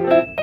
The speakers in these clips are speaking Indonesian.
Assalamualaikum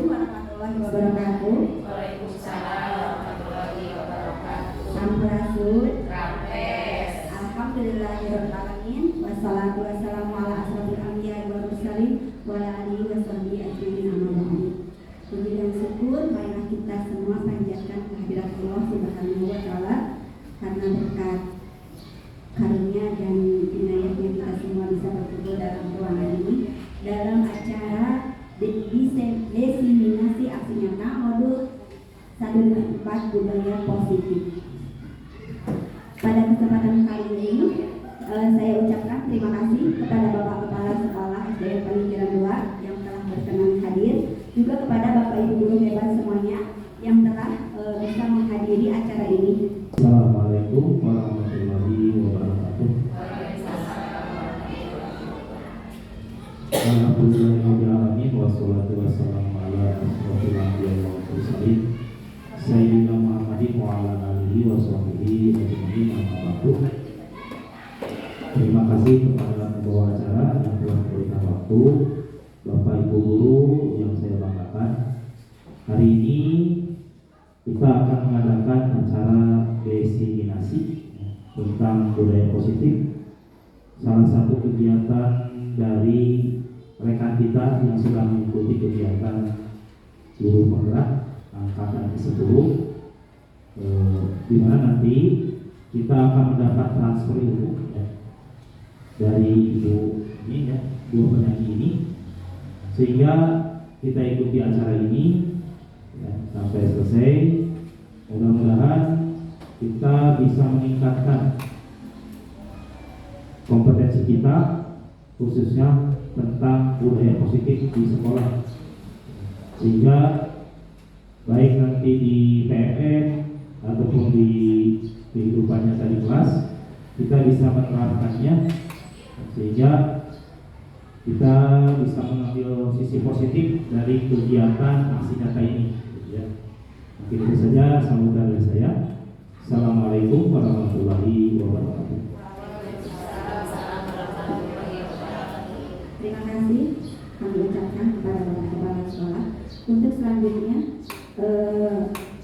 warahmatullahi wabarakatuh. Waalaikumsalam warahmatullahi wabarakatuh. Sampurasun. Rampes. Alhamdulillahirabbil alamin. Wassalatu wassalamu ala asrofil anbiya'i wal mursalin wa ala alihi washabihi ajmain amma ba'du. Puji dan syukur marilah kita semua panjatkan kehadirat Allah Subhanahu wa taala karena berkat karunia dan inayatnya kita semua bisa berkumpul dalam ruangan ini dalam acara diseminasi aksi nyata modul 1/4 budaya positif. Pada kesempatan kali ini saya ucapkan terima kasih kepada Bapak Kepala Sekolah SDN Panginjiran 2 yang telah berkenan hadir, juga kepada Bapak Ibu guru hebat semuanya yang telah bisa menghadiri acara ini. Assalamualaikum warahmatullahi wabarakatuh. Alhamdulillahirrahmanirrahim. Wassalatu wassalamu ala asrofil anbiya'i wal mursalin Sayyidina Muhammadin wa ala alihi wa sahbihi ajmain amma ba'du. Terima kasih kepada pembawa acara yang telah memberikan waktu, Bapak Ibu guru yang saya banggakan. Hari ini kita akan mengadakan acara diseminasi tentang budaya positif, salah satu kegiatan dari rekan kita yang sudah mengikuti kegiatan guru penggerak angkatan ke-10, di mana nanti kita akan mendapat transfer ilmu ya, dari ibu ini ya, dua penyanyi ini, sehingga kita ikuti acara ini ya, sampai selesai. Mudah-mudahan kita bisa meningkatkan kompetensi kita, khususnya tentang budaya positif di sekolah, sehingga baik nanti di PMN ataupun di kehidupan nyata di kelas kita bisa menerapkannya, sehingga kita bisa mengambil sisi positif dari kegiatan aksi nyata ini ya. Mungkin itu saja sambutan dari saya. Assalamualaikum warahmatullahi wabarakatuh. Terima kasih kami ucapkan kepada Bapak Kepala Sekolah. Untuk selanjutnya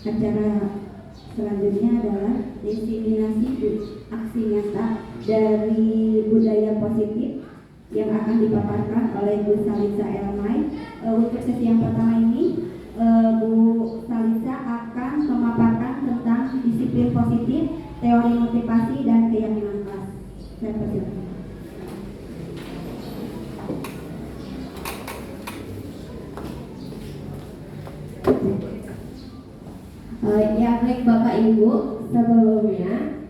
acara selanjutnya adalah diseminasi aksi nyata dari budaya positif yang akan dipaparkan oleh Bu Salisa Elmai. Untuk sesi yang pertama ini Bu Salisa akan memaparkan tentang disiplin positif, teori motivasi dan keyakinan kelas. Saya persilakan. Ya baik Bapak Ibu, sebelumnya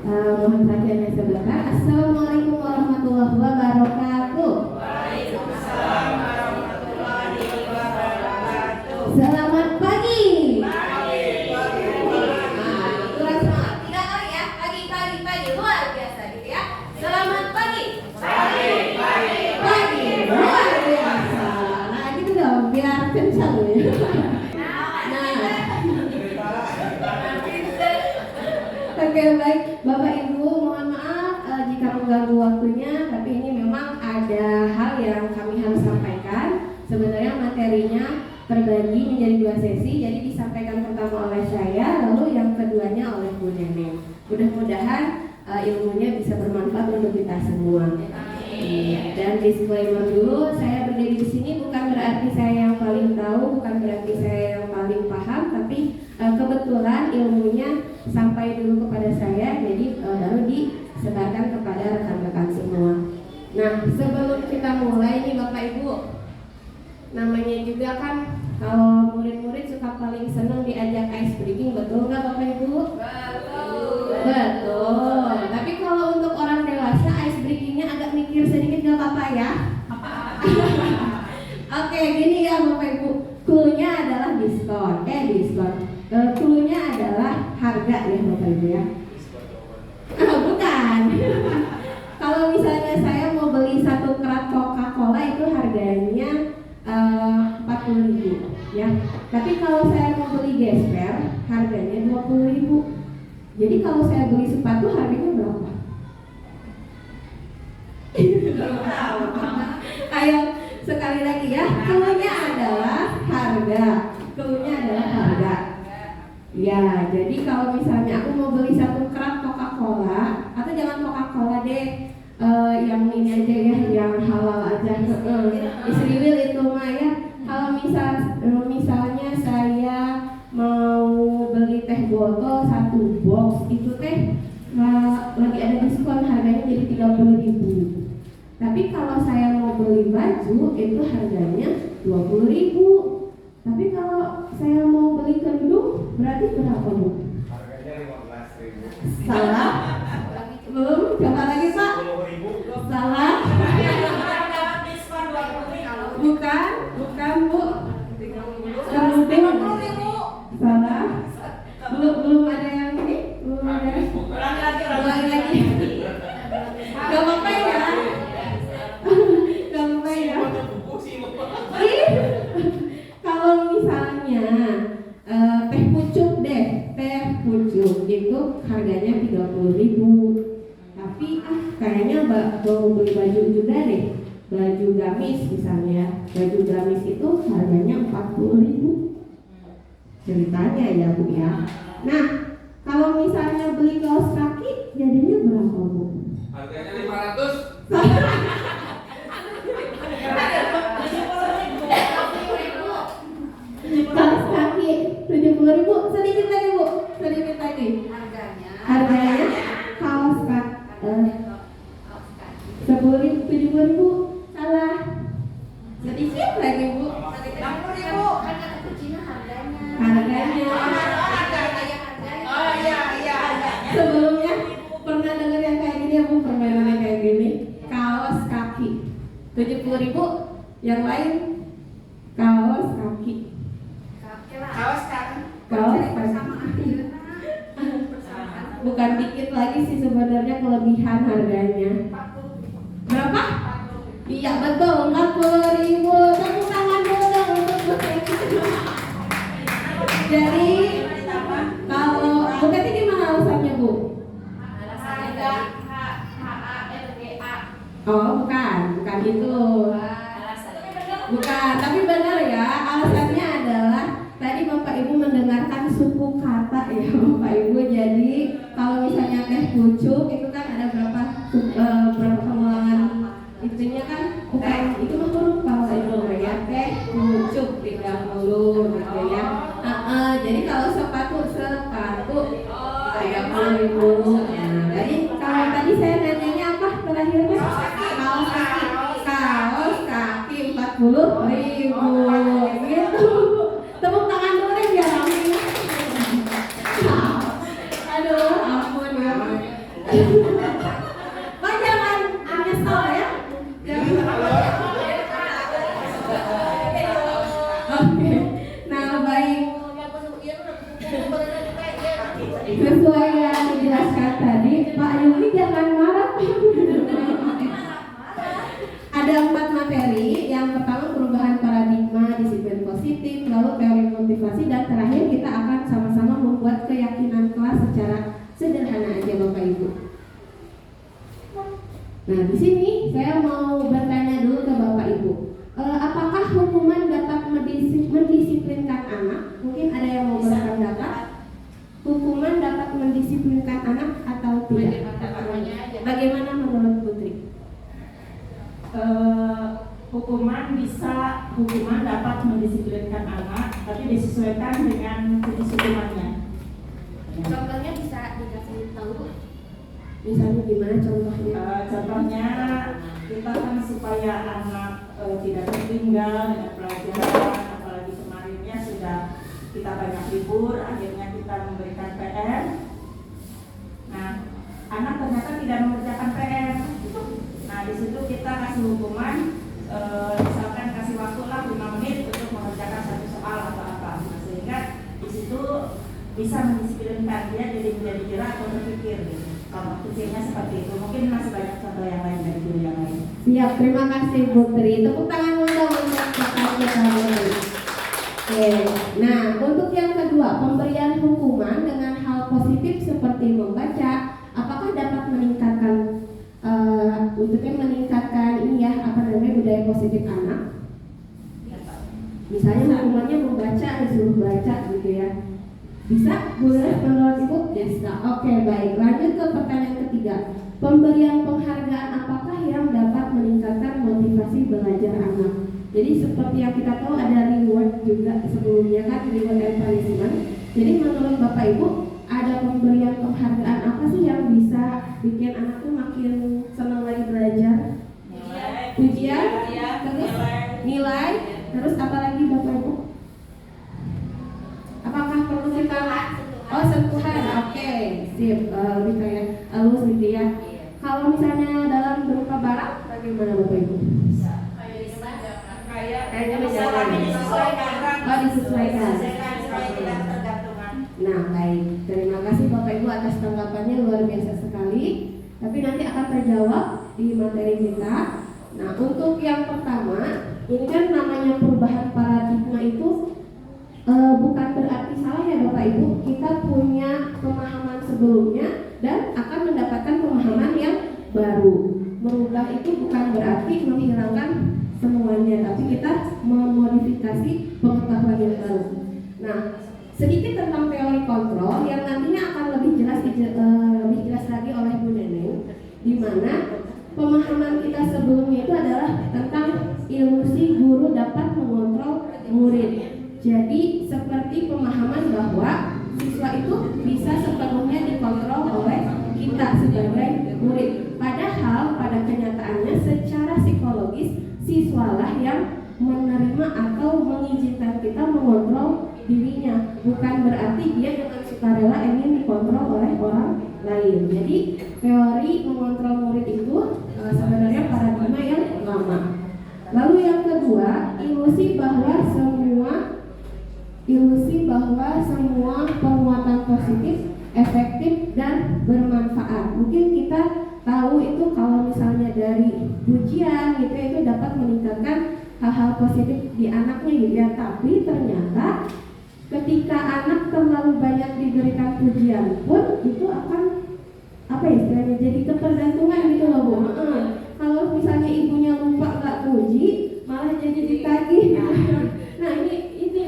mohon perhatiannya sebentar. Assalamualaikum warahmatullahi wabarakatuh. Waalaikumsalam warahmatullahi wabarakatuh. Selamat pagi. Kurang semangat. Tidak kali ya. Pagi luar biasa gitu ya. Selamat pagi. Pagi luar biasa. Nah gitu dong, biar kencang ya. Oke baik Bapak Ibu, mohon maaf jika mengganggu waktunya, tapi ini memang ada hal yang kami harus sampaikan. Sebenarnya materinya terbagi menjadi 2 sesi, jadi disampaikan pertama oleh saya, lalu yang keduanya oleh Bu Neneng. Mudah-mudahan ilmunya bisa bermanfaat untuk kita semua. Dan disclaimer dulu, saya berdiri di sini bukan berarti saya yang paling tahu, bukan berarti saya yang paling paham, tapi kebetulan ilmunya sampai dulu kepada saya, jadi lalu disebarkan kepada rekan-rekan semua. Nah, sebelum kita mulai nih Bapak Ibu, namanya juga kan kalau murid-murid suka paling senang diajak ice breaking, betul nggak Bapak Ibu? Betul. Tapi kalau untuk orang dewasa ice breakingnya agak mikir sedikit, nggak apa-apa ya. Oke, gini ya Bapak Ibu, clue-nya adalah diskon. Clue-nya adalah harga ya Bapak Ibu ya. Bukan. Kalau misalnya saya mau beli 1 kerat Coca-Cola itu harganya 40.000. Tapi kalau saya mau beli gesper, harganya 20.000. Jadi kalau saya beli sepatu harganya berapa? Ayo sekali lagi ya, cluenya adalah harga. Cluenya adalah harga. Ya, jadi kalau misalnya aku mau beli satu kerat Coca-Cola, atau jangan Coca-Cola deh, yang ini aja ya, yang halal aja. Isriwil itu mah ya. Kalau misalnya saya mau beli teh botol satu box itu teh lagi ada diskon harganya jadi 30.000. Tapi kalau saya mau beli baju itu harganya 20.000. Tapi kalau saya mau beli kerudung berarti berapa, Bu? Harganya 15.000. Salah? Belum? Coba lagi, Pak. 10.000. Salah? Dapat diskon 20.000. Bukan, Bu. Kerudung. 50.000. Salah? Belum ada yang ini? Belum ada. Ulangi lagi. Gak apa-apa ya. Gak apa-apa ya. Kalau misalnya teh pucuk deh, teh pucuk itu harganya 30.000. Tapi kayaknya mau beli baju juga deh, baju gamis misalnya. Baju gamis itu harganya 40.000. Ceritanya ya, Bu ya. Nah, kalau misalnya beli kaos kaki jadinya berapa, Bu? Harganya 500. Kaos kaki 70.000. Sedikit lagi, Bu. Sedikit lagi. Harganya kaos kaki 70.000. Salah. Sedikit lagi, Bu. 60.000. Harganya. Oh iya. Sebelumnya pernah dengar yang kayak gini ya, Bu, permainannya kayak gini. Kaos kaki 70.000. Yang lain kaos kaki. Kaos kaki. Kaos kaki. Bukan dikit lagi sih sebenarnya kelebihan harganya. Berapa? Iya betul, 40.000. Tepuk tangan dulu dong untuk Bu Teti. Jadi kalau Bu Teti gimana alasannya, Bu? Oh bukan itu. Bukan, tapi benar ya. Alasannya adalah tadi Bapak Ibu mendengarkan suku kata ya Bapak Ibu. Jadi kalau misalnya teh pucuk itu kan ada berapa pengulangan itunya kan, bukan itu mah huruf kalau Ibu ya, teh pucuk 30 gitu ya. Jadi kalau sepatu 30.000. Nah, jadi kalau tadi saya nanyanya apa terakhirnya? Kaos kaki 40.000 gitu. Tepuk tangan dulu deh biar rame. Aduh, ampun ya. Pak jangan nyesel ya. Oke. Nah, baik. Sesuai yang dijelaskan tadi, Pak Yuli jangan marah. Ada 4 materi. Yang pertama perubahan paradigma, disiplin positif, lalu teori motivasi, dan terakhir kita akan sama-sama membuat keyakinan kelas secara sederhana aja Bapak Ibu. Nah di sini saya mau bertanya dulu ke Bapak Ibu, apakah hukuman dapat mendisiplinkan anak? Mungkin ada yang mau berpendapat. Hukuman dapat mendisiplinkan anak atau tidak? Bagaimana menurut Putri? Hukuman dapat mendisiplinkan anak, tapi disesuaikan dengan jenis hukumannya. Contohnya bisa dikasih tahu? Misalnya gimana contohnya? Contohnya kita kan supaya anak tidak tertinggal dengan pelajaran, apalagi kemarinnya sudah kita banyak libur, akhirnya kita memberikan PR. Nah, anak ternyata tidak mengerjakan PR. Nah, di situ kita kasih hukuman, misalkan kasih waktu lah 5 menit untuk mengerjakan satu soal atau apa. Nah, sehingga di situ bisa mendisiplinkan dia jadi menjadi gerak atau berpikir. Gitu. Kalau kecilnya seperti itu, mungkin masih banyak contoh yang lain dari guru yang lain. Siap, terima kasih Putri. Tepuk tangan untuk Bapak Putri. Oke, Nah, untuk yang kedua, pemberian hukuman dengan hal positif seperti membaca, apakah dapat meningkatkan ini ya, budaya positif anak? Misalnya hukumannya membaca, disuruh baca gitu ya. Bisa? Boleh menurut Ibu? Bisa. Oke, baik. Lanjut ke pertanyaan ketiga. Pemberian penghargaan apakah yang dapat meningkatkan motivasi belajar anak? Jadi seperti yang kita tahu ada reward juga sebelumnya kan, reward and punishment. Jadi menurut Bapak Ibu, ada pemberian penghargaan apa sih yang bisa bikin anak tuh makin senang lagi belajar? Pujian, terus nilai, terus apa lagi Bapak Ibu? Apakah perlu kita sentuhan? Oke, sip. Lebih kayak halus gitu ya. Kalau misalnya dalam berupa barang, bagaimana Bapak Ibu? Kayaknya disesuaikan. Nah, baik. Terima kasih Bapak Ibu atas tanggapannya, luar biasa sekali. Tapi nanti akan terjawab di materi kita. Nah, untuk yang pertama, ini kan namanya perubahan paradigma itu bukan berarti salah ya Bapak Ibu. Kita punya pemahaman sebelumnya dan akan mendapatkan pemahaman yang baru. Merubah itu bukan berarti menghilangkan semuanya, tapi kita memodifikasi pengetahuan yang baru. Nah, sedikit tentang teori kontrol yang nantinya akan lebih jelas lagi oleh Bu Neneng, di mana pemahaman kita sebelumnya itu adalah tentang ilusi guru dapat mengontrol murid. Jadi seperti pemahaman bahwa siswa itu bisa sepenuhnya dikontrol oleh kita sebagai murid. Padahal pada kenyataannya secara psikologis siswalah yang menerima atau mengizinkan kita mengontrol dirinya. Bukan berarti dia dengan sukarela ingin dikontrol oleh orang lain. Jadi teori mengontrol murid itu sebenarnya paradigma yang lama. Lalu yang kedua, ilusi bahwa semua penguatan positif efektif dan bermanfaat. Mungkin kita tahu itu kalau misalnya dari pujian gitu itu dapat meningkatkan hal-hal positif di anaknya gitu ya. Tapi ternyata ketika anak terlalu banyak diberikan pujian pun itu akan istilahnya jadi ketergantungan gitu loh Bu. Kalau misalnya ibunya lupa nggak puji malah jadi ditagih. Nah ini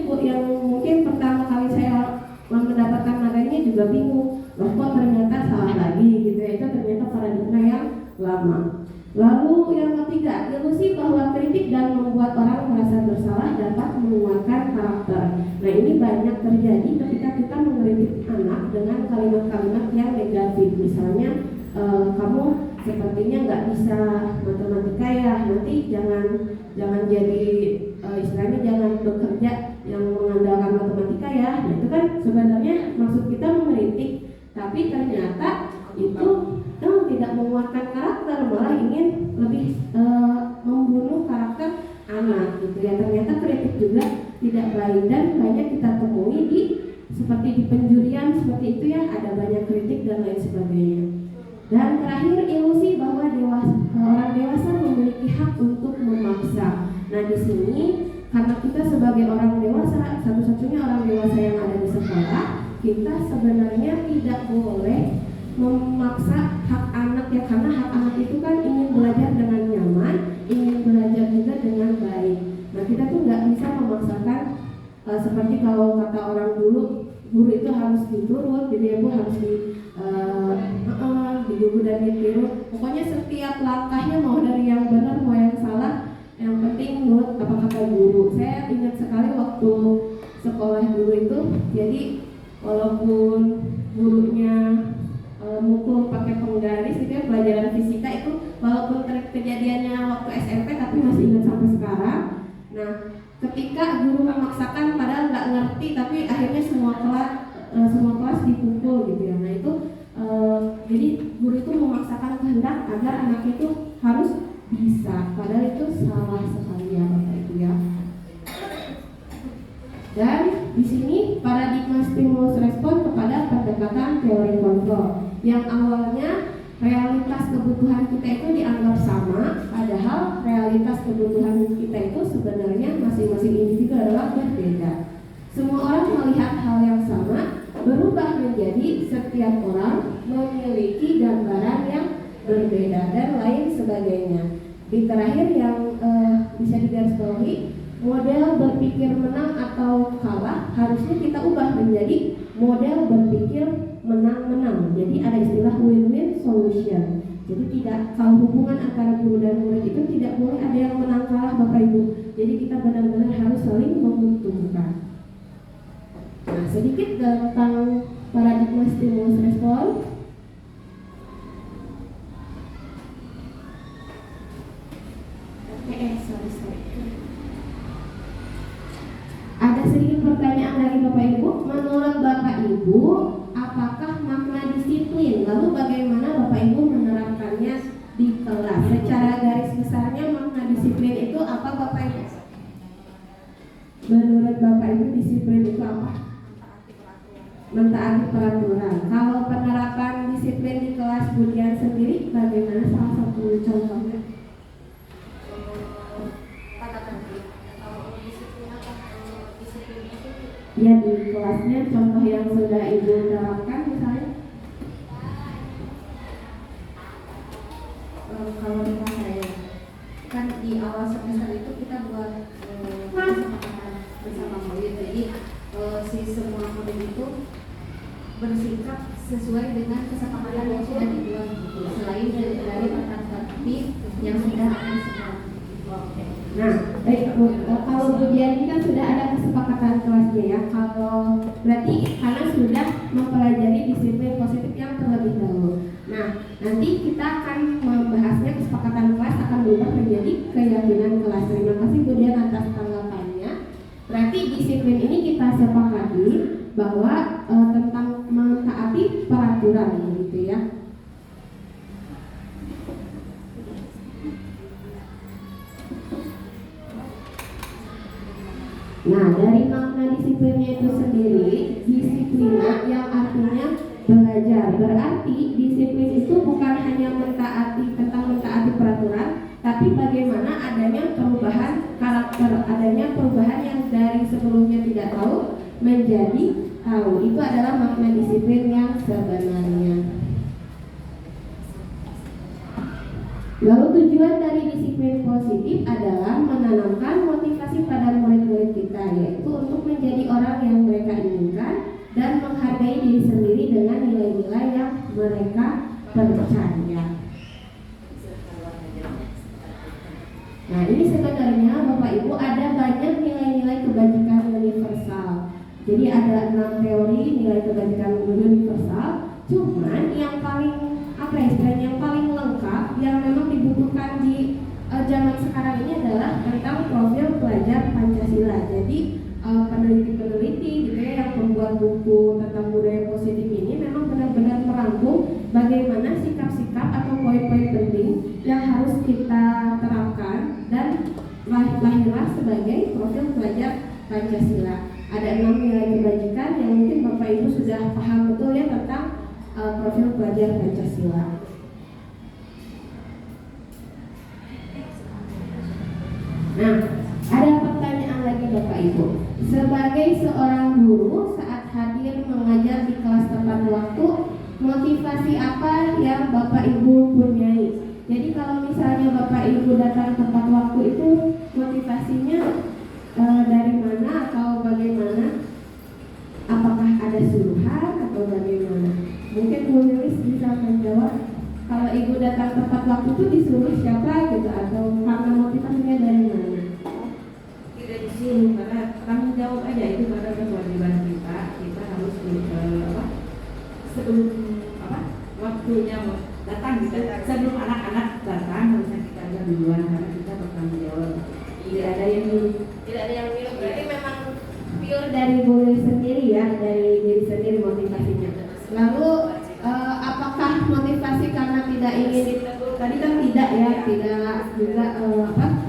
Bu yang mungkin pertama kali saya mendapatkan materinya juga bingung. Loh kok ternyata salah lagi gitu ya. Itu ternyata paradigma yang lama. Lalu yang ketiga, ilusi bahwa kritik dan membuat orang merasa bersalah dapat menguatkan karakter. Nah ini banyak terjadi ketika kita mengkritik anak dengan kalimat-kalimat yang negatif. Misalnya kamu sepertinya nggak bisa matematika ya, nanti jangan jadi istilahnya jangan bekerja yang mengandalkan matematika ya. Nah, itu kan sebenarnya maksud kita mengkritik, tapi ternyata itu tidak menguatkan karakter, malah ingin lebih membunuh karakter anak gitu ya. Ternyata kritik juga tidak baik dan banyak kita temui seperti di penjurian seperti itu ya, ada banyak kritik dan lain sebagainya. Dan terakhir, ilusi bahwa orang dewasa memiliki hak untuk memaksa. Nah di sini karena kita sebagai orang dewasa, satu-satunya orang dewasa yang ada di sekolah, kita sebenarnya tidak boleh memaksa hak anak ya, karena hak anak itu kan ingin belajar dengan nyaman, ingin belajar juga dengan baik. Nah kita tuh nggak bisa memaksakan seperti kalau kata orang dulu, guru itu harus diturut, jadi ibu harus digugu dan ditiru. Pokoknya setiap langkahnya mau dari yang benar mau yang salah, yang penting nurut apa kata guru. Saya ingat sekali waktu sekolah dulu itu, jadi walaupun gurunya mukul pakai penggaris gitu ya, pelajaran fisika itu walaupun kejadiannya waktu SMP tapi masih ingat sampai sekarang. Nah ketika guru memaksakan padahal nggak ngerti tapi akhirnya semua kelas dipukul gitu ya. Nah itu jadi guru itu memaksakan kehendak agar anak itu harus bisa, padahal itu salah sekali ya Bapak Ibu ya. Dan di sini paradigma stimulus respon kepada pendekatan teori kontrol yang awalnya realitas kebutuhan kita itu dianggap sama, padahal realitas kebutuhan kita itu sebenarnya masing-masing individu adalah berbeda. Semua Jadi setiap orang memiliki gambaran yang berbeda dan lain sebagainya. Di terakhir yang bisa digarisbawahi, model berpikir menang atau kalah harusnya kita ubah menjadi model berpikir menang-menang. Jadi ada istilah win-win solution. Jadi tidak, kalau hubungan antara guru dan murid itu tidak boleh ada yang menang kalah Bapak Ibu. Jadi kita benar-benar harus saling menguntungkan. Nah, sedikit tentang paradigma stimulus respon. Sorry. Ada sedikit pertanyaan dari Bapak Ibu. Menurut Bapak Ibu, apakah makna disiplin? Lalu bagaimana Bapak Ibu menerapkannya di kelas? Secara garis besarnya makna disiplin itu apa Bapak Ibu? Menurut Bapak Ibu disiplin itu apa? Mentaati peraturan. Kalau penerapan disiplin di kelas Budian sendiri, bagaimana salah satu contohnya? Ya, di kelasnya contoh yang sudah Ibu terapkan misalnya. Kalau di kelas saya kan di awal semester itu kita buat kesepakatan bersama murid. Jadi si semua murid itu bersikap sesuai dengan kesepakatan yang sudah dibuat, selain dari tertib yang sudah ada sekarang. Nah, kalau Budian ini kan sudah ada kesepakatan kelasnya ya. Kalau berarti karena sudah mempelajari disiplin positif yang terlebih dahulu. Nah, nanti kita akan membahasnya, kesepakatan kelas akan berubah menjadi keyakinan kelas. Terima kasih Budian atas tanggapannya. Berarti disiplin ini kita sepakati bahwa tentang mentaati peraturan gitu ya. Nah, dari makna disiplinnya itu sendiri, disiplina yang artinya belajar. Berarti disiplin itu bukan hanya mentaati peraturan, tapi bagaimana adanya perubahan karakter, adanya perubahan yang dari sebelumnya tidak tahu menjadi tahu. Itu adalah makna disiplin yang sebenarnya. Lalu tujuan dari disiplin positif adalah menanamkan motivasi pada murid-murid kita, yaitu untuk menjadi orang yang mereka inginkan dan menghargai diri sendiri dengan nilai-nilai yang mereka percaya. Nah, ini sebenarnya Bapak Ibu ada banyak nilai-nilai kebajikan universal. Jadi ada 6 teori nilai kebajikan universal. Cuman yang paling yang paling lengkap yang memang dibutuhkan di zaman sekarang ini adalah tentang profil pelajar Pancasila. Jadi peneliti-peneliti gitu ya yang membuat buku tentang budaya positif ini memang benar-benar merangkum bagaimana sikap-sikap atau poin-poin penting yang harus kita terapkan dan lahirlah sebagai profil pelajar Pancasila. Ada 6 nilai kebajikan yang mungkin Bapak Ibu sudah paham betul ya tentang profil pelajar Pancasila. Nah, ada pertanyaan lagi Bapak Ibu. Sebagai seorang guru saat hadir mengajar di kelas tepat waktu, motivasi apa yang Bapak Ibu punyai? Jadi kalau misalnya Bapak Ibu datang tepat waktu itu motivasinya dari mana atau bagaimana? Apakah ada suruhan atau bagaimana? Mungkin Bu Lilis bisa menjawab. Kalau Ibu datang tepat waktu itu disuruh siapa gitu atau karena motivasinya dari mana? Tidak disuruh, karena tanggung jawab aja, itu karena kewajiban kita. Kita harus sebelum waktunya datang gitu. Sebelum anak-anak datang harusnya kita ada duluan karena kita bertanggung jawab. Tidak ada yang minum. Berarti memang pure dari Bu Lilis sendiri ya, dari diri sendiri motivasinya. Lalu apakah motivasi karena tidak ingin ditegur? Tadi kan tidak ya, tidak juga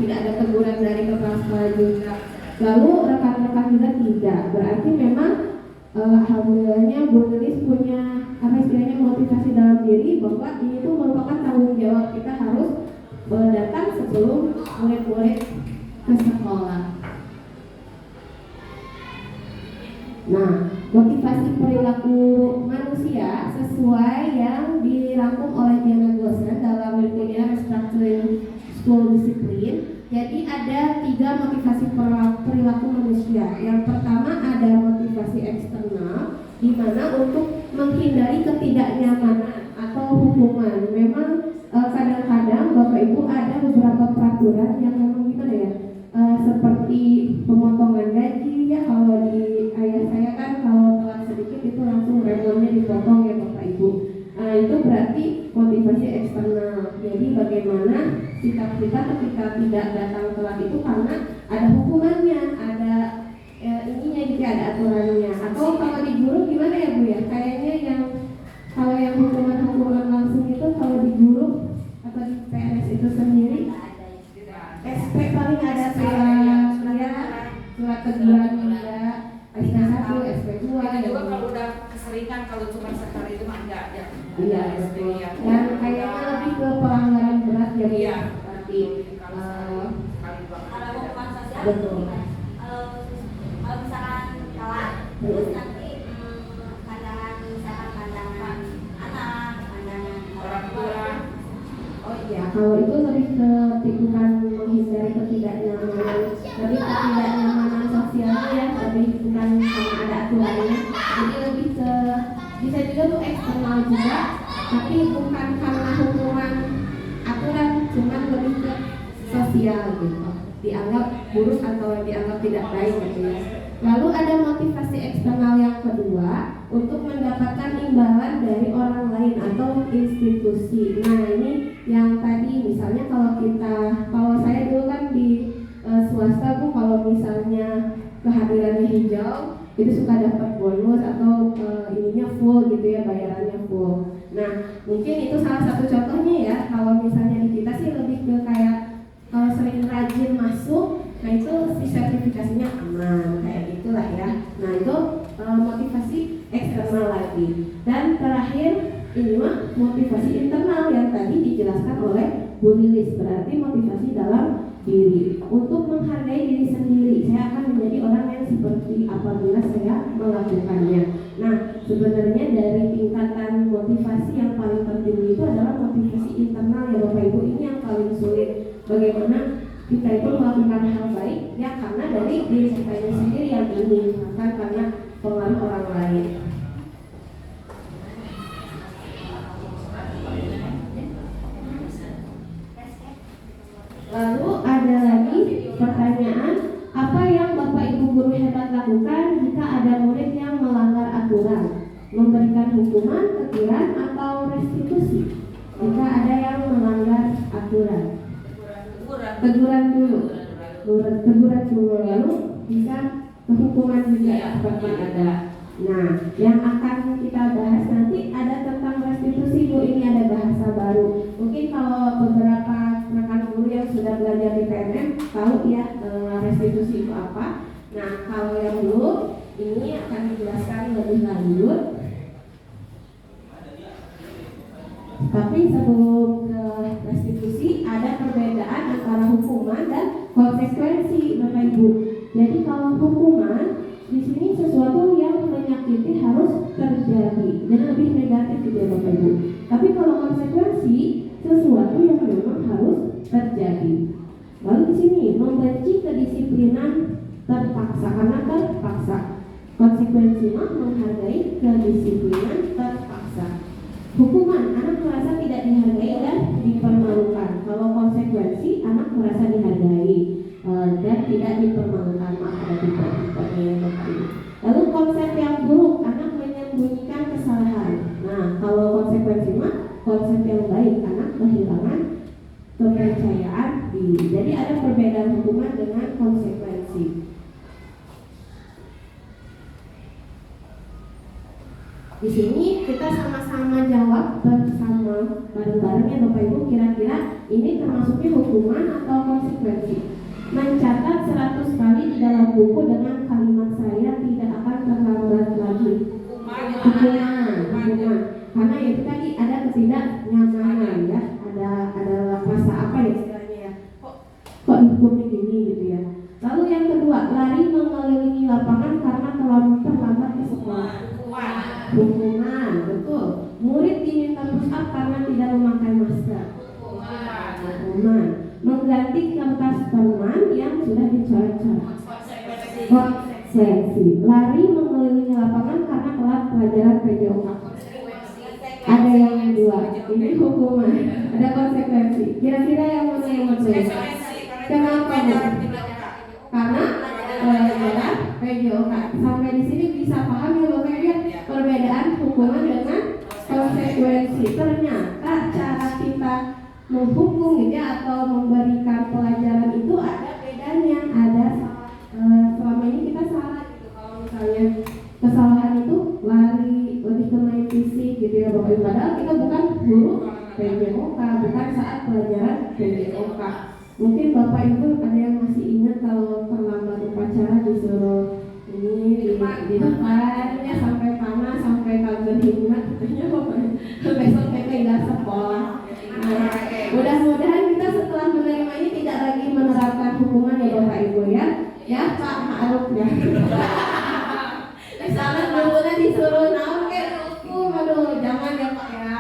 tidak ada teguran dari kepala sekolah juga. Lalu rekan-rekan juga tidak. Berarti memang alhamdulillahnya Bu Lilis punya istilahnya motivasi dalam diri bahwa ini tuh merupakan tanggung jawab kita harus datang sebelum murid-murid ke sekolah. Nah, motivasi perilaku manusia sesuai yang dirangkum oleh Diana Gosen dalam bukunya Restructuring School Discipline. Jadi ada 3 motivasi perilaku manusia. Yang pertama ada motivasi eksternal, di mana untuk menghindari ketidaknyamanan atau hukuman. Memang kadang-kadang Bapak Ibu ada beberapa peraturan yang memang gimana ya, seperti pemotongan gaji ya, kalau di ayah saya kan kalau telat sedikit itu langsung remonnya dipotong ya Bapak Ibu. Itu berarti motivasi eksternal. Jadi bagaimana sikap kita ketika tidak datang telat itu karena ada hukumannya, ada ininya gitu, ada aturannya. Atau kalau di guru gimana ya Bu ya? Kayaknya yang kalau yang hukuman langsung itu kalau di guru atau di PNS itu sendiri SP paling ada surat teguran juga, SP1, SP2 Kita juga dan kalau udah keseringan, kalau cuma sekali itu mah enggak ya. iya, betul. Dan kayaknya lebih ke pelanggaran berat ya Bu ya. Berarti Kalau hukuman sosial betul. kalau misalkan kalah, terus nanti pandangan anak, pandangan orang tua. Oh iya, kalau itu lebih ke bukan menghindari ketidaknyamanan, lebih ketidaknyamanan sosialnya ya, lebih bukan karena ada aturannya. Jadi lebih ke bisa juga tuh eksternal juga, tapi bukan karena hukuman aturan, cuman lebih ke sosial gitu. Dianggap buruk atau dianggap tidak baik gitu ya. Lalu ada motivasi eksternal yang kedua untuk mendapatkan imbalan dari orang lain atau institusi. Nah ini yang tadi misalnya kalau saya dulu kan di swasta Bu, kalau misalnya kehadirannya hijau itu suka dapat bonus atau ininya full gitu ya, bayarannya full. Nah mungkin itu salah satu contohnya ya. Kalau misalnya di kita sih lebih ke kayak kalau sering rajin masuk, nah itu si sertifikasinya aman kayak gitulah ya. Nah itu motivasi eksternal lagi. Dan terakhir ini mah motivasi internal yang tadi dijelaskan oleh Bu Lilis, berarti motivasi dalam diri untuk menghargai diri sendiri. Saya akan menjadi orang yang seperti apabila saya melakukannya. Nah sebenarnya dari tingkatan motivasi yang paling penting itu adalah motivasi internal ya Bapak Ibu. Ini yang paling sulit. Bagaimana kita itu melakukan hal baik ya karena dari diri kita sendiri yang ingin, bukan karena pengaruh orang lain. Lalu ada lagi pertanyaan, apa yang Bapak Ibu guru hebat lakukan jika ada murid yang melanggar aturan? Memberikan hukuman, teguran, atau restitusi? Jika ada yang melanggar aturan, teguran dulu, lalu bisa hukuman juga apabila ada. Nah, yang akan kita bahas nanti ada tentang restitusi Bu. Ini ada bahasa baru. Mungkin kalau beberapa rekan guru yang sudah belajar di PNM tahu ya restitusi itu apa. Nah, kalau yang dulu ini akan dijelaskan lebih lanjut. Tapi sebelum ke restitusi ada perbedaan antara hukuman dan konsekuensi Bapak Ibu. Jadi kalau hukuman di sini sesuatu yang menyakiti harus terjadi, jadi lebih negatif gitu ya Bapak Ibu. Tapi kalau konsekuensi sesuatu yang memang harus terjadi. Lalu di sini membenci kedisiplinan terpaksa karena terpaksa. Konsekuensi mah menghargai kedisiplinan terpaksa. Hukuman, anak merasa tidak dihargai dan dipermalukan. Kalau konsekuensi, anak merasa dihargai dan tidak dipermalukan. Maaf ada tipe-tipenya Bapak Ibu. Lalu konsep yang buruk, anak menyembunyikan kesalahan. Nah, kalau konsekuensi mah konsep yang baik, anak kehilangan kepercayaan diri. Jadi ada perbedaan hukuman dengan konsekuensi. Di sini kita sama-sama jawab bersama bareng-bareng ya Bapak Ibu, kira-kira ini termasuknya hukuman atau konsekuensi. Mencatat 100 kali di dalam buku dengan kalimat saya tidak akan terlambat lagi. Hukuman. Karena itu tadi ada ketidaknyamanan ya, ada rasa apa ya istilahnya ya. Kok hukumnya gini gitu ya. Lalu yang kedua, lari mengelilingi lapangan karena terlambat up karena tidak memakai masker. Hukuman. Mengganti kertas perman yang sudah dicoret-coret. Konsekuensi. Lari mengelilingi lapangan karena telat pelajaran PJOK. Ada yang dua. Ini hukuman. Ada konsekuensi. Kira-kira yang mana yang betul? Kenapa? Karena pelajaran PJOK. Sampai di sini bisa paham ya Bapak ya perbedaan hukuman dengan konsekuensi. Ternyata cara kita menghukum gitu ya atau memberikan pelajaran itu ada bedanya. Ada selama ini kita salah gitu. Kalau misalnya kesalahan itu lari lebih ke main fisik gitu ya Bapak Ibu. Padahal kita bukan guru PJOK, bukan saat pelajaran PJOK. Mungkin Bapak Ibu ada yang masih ingat kalau terlambat upacara disuruh ini di depan ya sampai panas sampai kagak ingat katanya Bapak besok tidak sekolah. Nah, mudah-mudahan kita setelah menerima ini tidak lagi menerapkan hukuman ya Bapak Ibu ya. Ya Pak Ma'ruf ya. Di sana gurunya disuruh naon kayak hukum, aduh jangan ya Pak ya.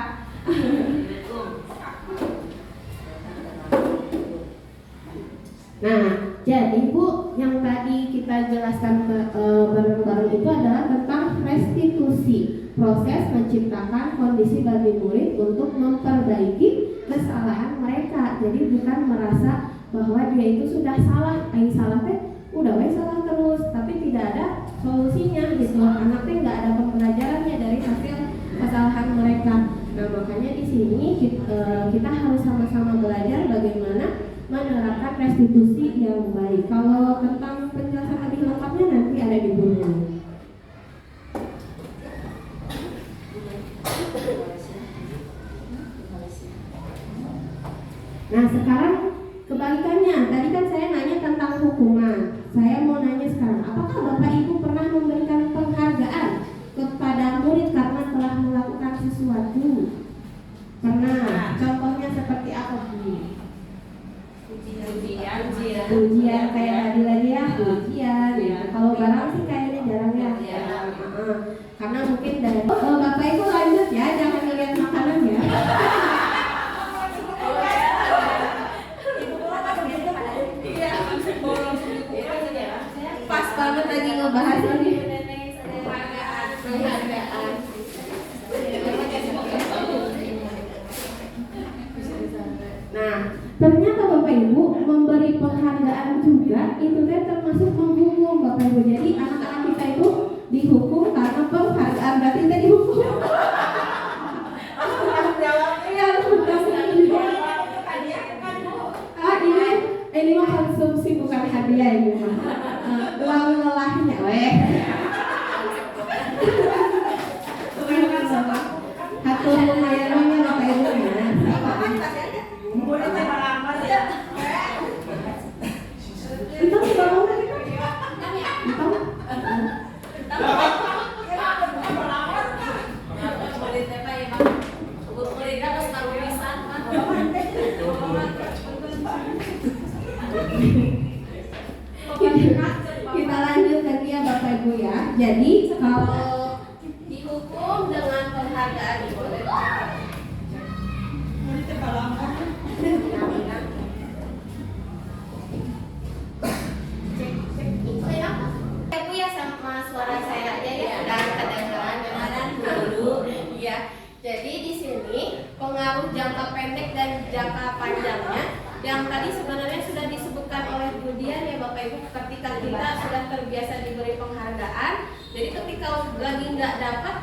Nah, jadi Bu, yang tadi kita jelaskan bareng-bareng itu adalah tentang restitusi, proses menciptakan kondisi bagi murid untuk memperbaiki kesalahan mereka. Jadi bukan merasa bahwa dia itu sudah salah, salah teh udah salah terus, tapi tidak ada solusinya gitu. Anak teh nggak ada pembelajarannya dari hasil kesalahan mereka. Nah, makanya di sini kita harus sama-sama belajar bagaimana menerapkan restitusi yang baik. Kalau tentang penjelasan lebih lengkapnya nanti ada di buku. Nah, sekarang kebalikannya. Tadi kan saya nanya tentang hukuman. Saya mau nanya sekarang, apakah Bapak Ibu pernah memberikan penghargaan kepada murid karena telah melakukan sesuatu? Pernah. Contohnya seperti apa, Bu? Ujian kayak tadi lagi ya, ujian ya. Kalau barang sih kayaknya jarang ya. Karena mungkin dari Bapak Ibu lanjut ya, jangan ngeliat makanan ya. Pas banget lagi ngebahas ini. Nah, ternyata Bapak Ibu memberi penghargaan juga itu kan termasuk menghukum Bapak Ibu. Jadi anak-anak kita itu dihukum karena penghargaan, berarti kita dihukum. Ini mah konsumsi bukan hadiah ini mah. Uang lelahnya, Hatur lumayan Bapak Ibu ya. Kita lanjut lagi ya Bapak Ibu ya. Jadi kalau dihukum dengan penghargaan boleh. Aku ya sama suara saya aja ya, dan kedengaran dulu ya. Jadi di sini pengaruh jangka pendek dan jangka panjangnya yang tadi sebenarnya sudah disebutkan oleh Bu Dian ya Bapak Ibu. Ketika kita sudah terbiasa diberi penghargaan, jadi ketika lagi nggak dapat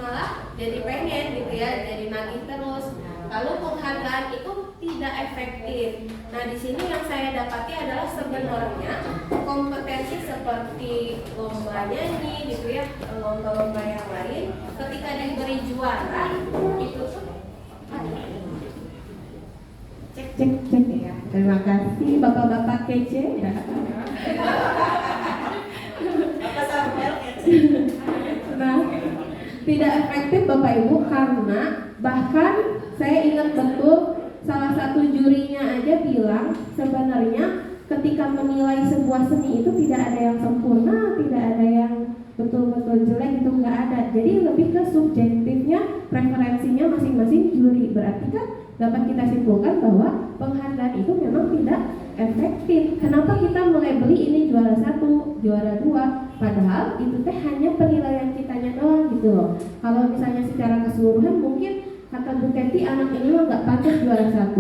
malah jadi pengen gitu ya, jadi nagih terus. Lalu penghargaan itu tidak efektif. Nah, di sini yang saya dapati adalah sebenarnya kompetensi seperti lomba nyanyi gitu ya, lomba-lomba yang lain, ketika diberi juara itu Cek ya. Terima kasih Bapak-bapak kece ya. Nah, tidak efektif Bapak Ibu karena bahkan saya ingat betul salah satu jurinya aja bilang sebenarnya ketika menilai sebuah seni itu tidak ada yang sempurna, tidak ada yang betul-betul jelek, itu nggak ada. Jadi lebih ke subjektifnya, preferensinya masing-masing juri. Berarti kan dapat kita simpulkan bahwa penghargaan itu memang tidak efektif. Kenapa kita melabeli ini juara 1, juara 2, padahal itu teh hanya penilaian kitanya doang gitu loh. Kalau misalnya secara keseluruhan mungkin kata Bu Teti anak ini mah nggak pantas juara 1,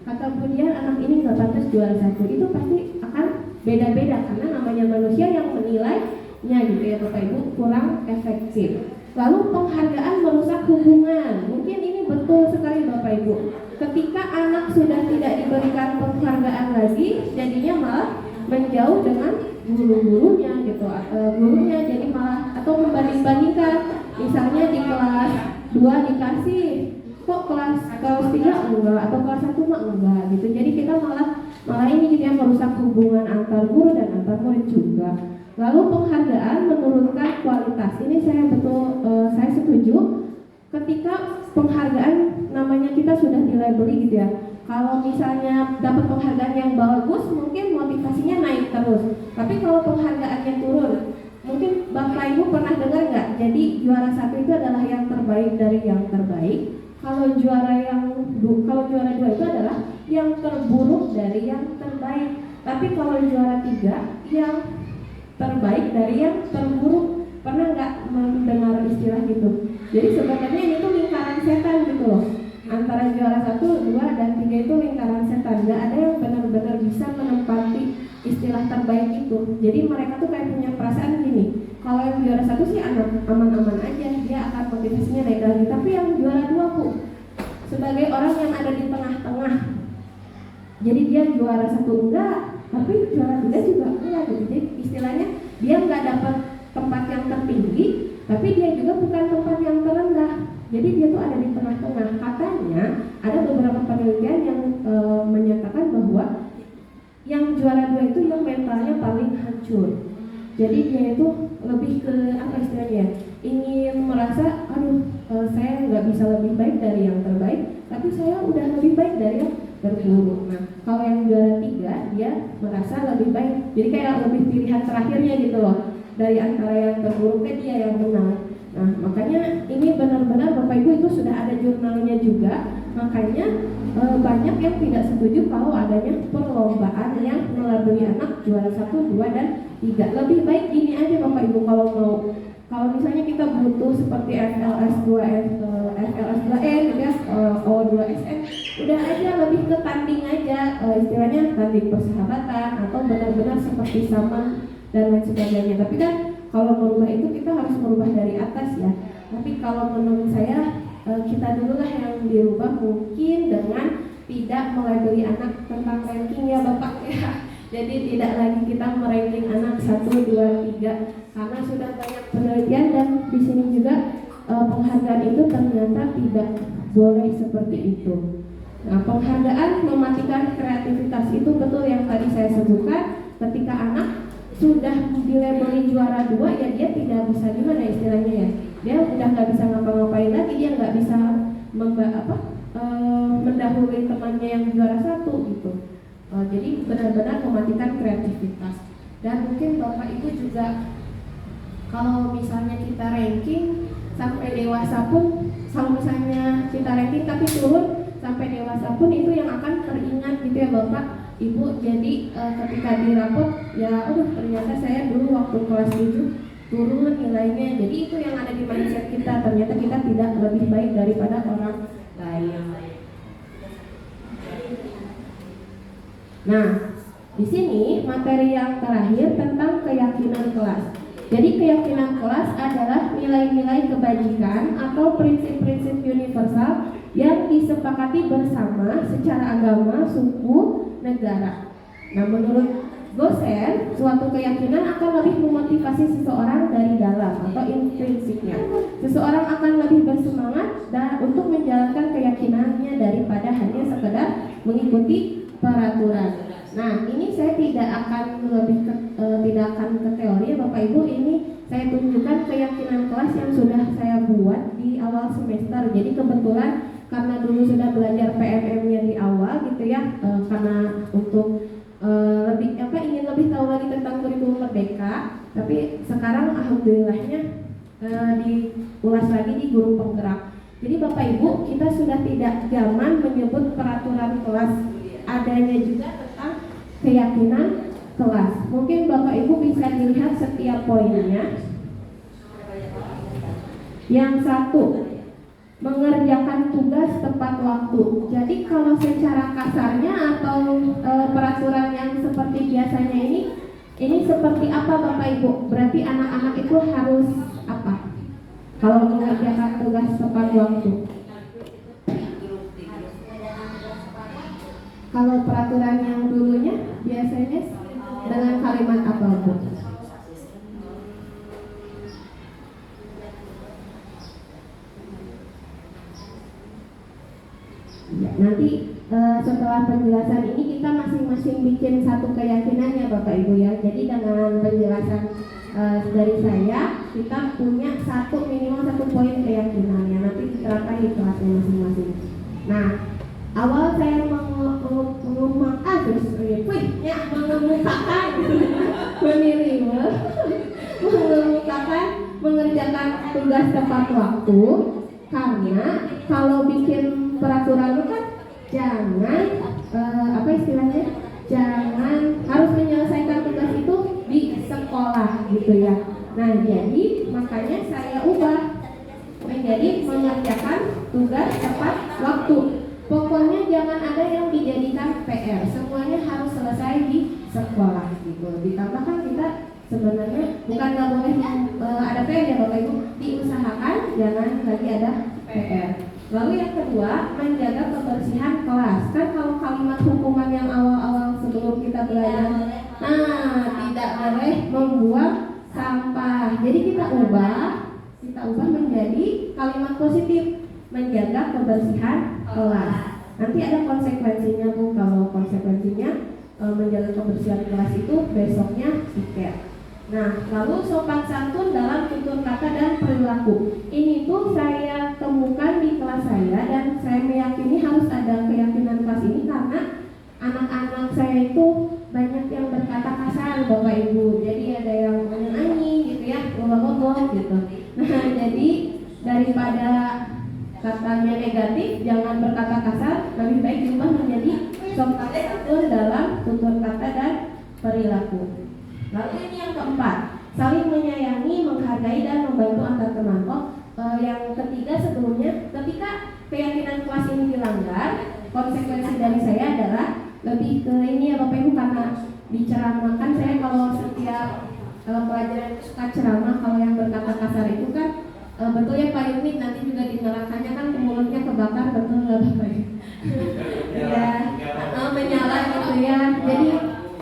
kata Bu Dian anak ini nggak pantas juara 1, itu pasti akan beda-beda karena namanya manusia yang menilainya gitu ya Bapak Ibu, kurang efektif. Lalu penghargaan merusak hubungan, mungkin ini betul sekali Bapak Ibu. Ketika anak sudah tidak diberikan penghargaan lagi, jadinya malah menjauh dengan guru-gurunya gitu, gurunya jadi malah atau membanding-bandingkan. Misalnya di kelas 2 dikasih, kok kelas 3 enggak atau kelas 1 mah enggak gitu. Jadi kita malah ini gitu ya, merusak hubungan antar guru dan antar murid juga. Lalu penghargaan menurunkan kualitas. Ini saya setuju. Ketika penghargaan namanya kita sudah dilabeli gitu ya. Kalau misalnya dapat penghargaan yang bagus, mungkin motivasinya naik terus. Tapi kalau penghargaannya turun, mungkin Bapak Ibu pernah dengar nggak? Jadi juara 1 itu adalah yang terbaik dari yang terbaik. Kalau juara 2 itu adalah yang terburuk dari yang terbaik. Tapi kalau juara 3 yang terbaik dari yang terburuk. Pernah nggak mendengar istilah gitu? Jadi sebenarnya ini tuh lingkaran setan gitu loh. Antara juara 1, 2, dan 3 itu lingkaran setan. Nggak ada yang benar-benar bisa menempati istilah terbaik itu. Jadi mereka tuh kayak punya perasaan gini, kalau yang juara 1 sih aman-aman aja, dia akan motivasinya naik lagi. Tapi yang juara 2 Bu, sebagai orang yang ada di tengah-tengah, jadi dia juara 1 enggak, tapi juara 3 juga enggak gitu. Jadi istilahnya dia nggak dapat tempat yang tertinggi, tapi dia juga bukan tempat yang terendah. Jadi dia tuh ada di tengah-tengah. Katanya ada beberapa penelitian yang menyatakan bahwa yang juara 2 itu yang mentalnya paling hancur. Jadi dia itu lebih ke apa istilahnya? Ingin merasa, saya nggak bisa lebih baik dari yang terbaik, tapi saya udah lebih baik dari yang terburuk. Nah, kalau yang juara 3 dia merasa lebih baik. Jadi kayak lebih pilihan terakhirnya gitu loh. Dari antara yang terburuknya dia yang menang. Nah, makanya ini benar-benar Bapak Ibu itu sudah ada jurnalnya juga. Makanya banyak yang tidak setuju kalau adanya perlombaan yang melabeli anak juara 1, 2, dan 3. Lebih baik gini aja Bapak Ibu kalau mau. Kalau misalnya kita butuh seperti FLS 2N gitu ya, O2SN, udah aja lebih ke tanding aja, istilahnya tanding persahabatan atau benar-benar seperti sama dan lain sebagainya. Tapi kan kalau merubah itu kita harus merubah dari atas ya. Tapi kalau menurut saya kita dululah yang dirubah, mungkin dengan tidak melabeli anak tentang ranking ya Bapak ya. Jadi tidak lagi kita meranking anak 1, 2, 3 karena sudah banyak penelitian dan di sini juga penghargaan itu ternyata tidak boleh seperti itu. Nah, penghargaan mematikan kreativitas itu betul yang tadi saya sebutkan. Ketika anak sudah dilabeli juara 2 ya dia tidak bisa gimana istilahnya ya, dia udah nggak bisa ngapa-ngapain lagi, dia nggak bisa mendahului temannya yang juara 1 gitu. Jadi benar-benar mematikan kreativitas. Dan mungkin Bapak Ibu juga kalau misalnya kita ranking sampai dewasa pun, kalau misalnya kita ranking tapi turun sampai dewasa pun, itu yang akan teringat gitu ya Bapak Ibu. Jadi ketika di rapot ya ternyata saya dulu waktu kelas 7 turun nilainya. Jadi itu yang ada di mindset kita, ternyata kita tidak lebih baik daripada orang lain. Nah, di sini materi yang terakhir tentang keyakinan kelas. Jadi keyakinan kelas adalah nilai-nilai kebajikan atau prinsip-prinsip universal yang disepakati bersama secara agama, suku, negara. Nah, menurut Gosen, suatu keyakinan akan lebih memotivasi seseorang dari dalam atau intrinsiknya. Seseorang akan lebih bersemangat dan untuk menjalankan keyakinannya daripada hanya sekedar mengikuti peraturan. Nah, ini saya tidak akan ke teori ya Bapak Ibu. Ini saya tunjukkan keyakinan kelas yang sudah saya buat di awal semester. Jadi kebetulan karena dulu sudah belajar PMM-nya di awal gitu ya, karena untuk ingin lebih tahu lagi tentang kurikulum Merdeka. Tapi sekarang alhamdulillahnya diulas lagi di guru penggerak. Jadi Bapak Ibu, kita sudah tidak zaman menyebut peraturan kelas, adanya juga tentang keyakinan kelas. Mungkin Bapak Ibu bisa dilihat setiap poinnya. Yang satu, mengerjakan tugas tepat waktu. Jadi kalau secara kasarnya atau peraturan yang seperti biasanya ini seperti apa Bapak Ibu? Berarti anak-anak itu harus apa? Kalau mengerjakan tugas tepat waktu. Kalau peraturan yang dulunya biasanya dengan kalimat apa Bu? Ya, nanti setelah penjelasan ini kita masing-masing bikin satu keyakinan ya Bapak Ibu ya. Jadi dengan penjelasan dari saya, kita punya minimal satu poin keyakinan yang nanti diterapkan di kelasnya masing-masing. Nah, awal saya mengemukakan mengerjakan tugas tepat waktu, karena kalau bikin peraturan itu kan jangan apa istilahnya, jangan harus menyelesaikan tugas itu di sekolah gitu ya. Nah jadi makanya saya ubah menjadi mengerjakan tugas tepat waktu. Pokoknya jangan ada yang dijadikan PR, semuanya harus selesai di sekolah gitu. Ditambahkan kita sebenarnya bukan nggak boleh ada PR ya Bapak Ibu, diusahakan jangan lagi ada PR. Lalu yang kedua, menjaga kebersihan kelas. Kan kalau kalimat hukuman yang awal-awal sebelum kita belajar, tidak boleh membuang sampah. Jadi kita ubah menjadi kalimat positif, menjaga kebersihan kelas. Nanti ada konsekuensinya Bu. Kalau konsekuensinya menjaga kebersihan kelas itu besoknya tiket. Nah, lalu sopan santun dalam tutur kata dan perilaku. Ini tuh saya temukan di kelas saya dan saya meyakini harus ada keyakinan kelas ini karena anak-anak saya itu banyak yang berkata kasar Bapak Ibu. Jadi ada yang anjing gitu ya, ngomong-ngomong gitu. Nah, jadi daripada katanya negatif, jangan berkata kasar, lebih baik diubah menjadi sopan santun dalam tutur kata dan perilaku. Lalu ini yang keempat, saling menyayangi, menghargai dan membantu antar teman. Yang ketiga sebelumnya, ketika keyakinan kelas ini dilanggar, konsekuensi dari saya adalah lebih ke ini ya Bapak Ibu, karena diceramahkan. Saya kalau setiap pelajaran suka ceramah, kalau yang berkata kasar itu kan betul ya Pak Yunit, nanti juga di nerakanya kan mulutnya kebakar, betul nggak Bapak Ibu? Ya, menyala gitu ya. Jadi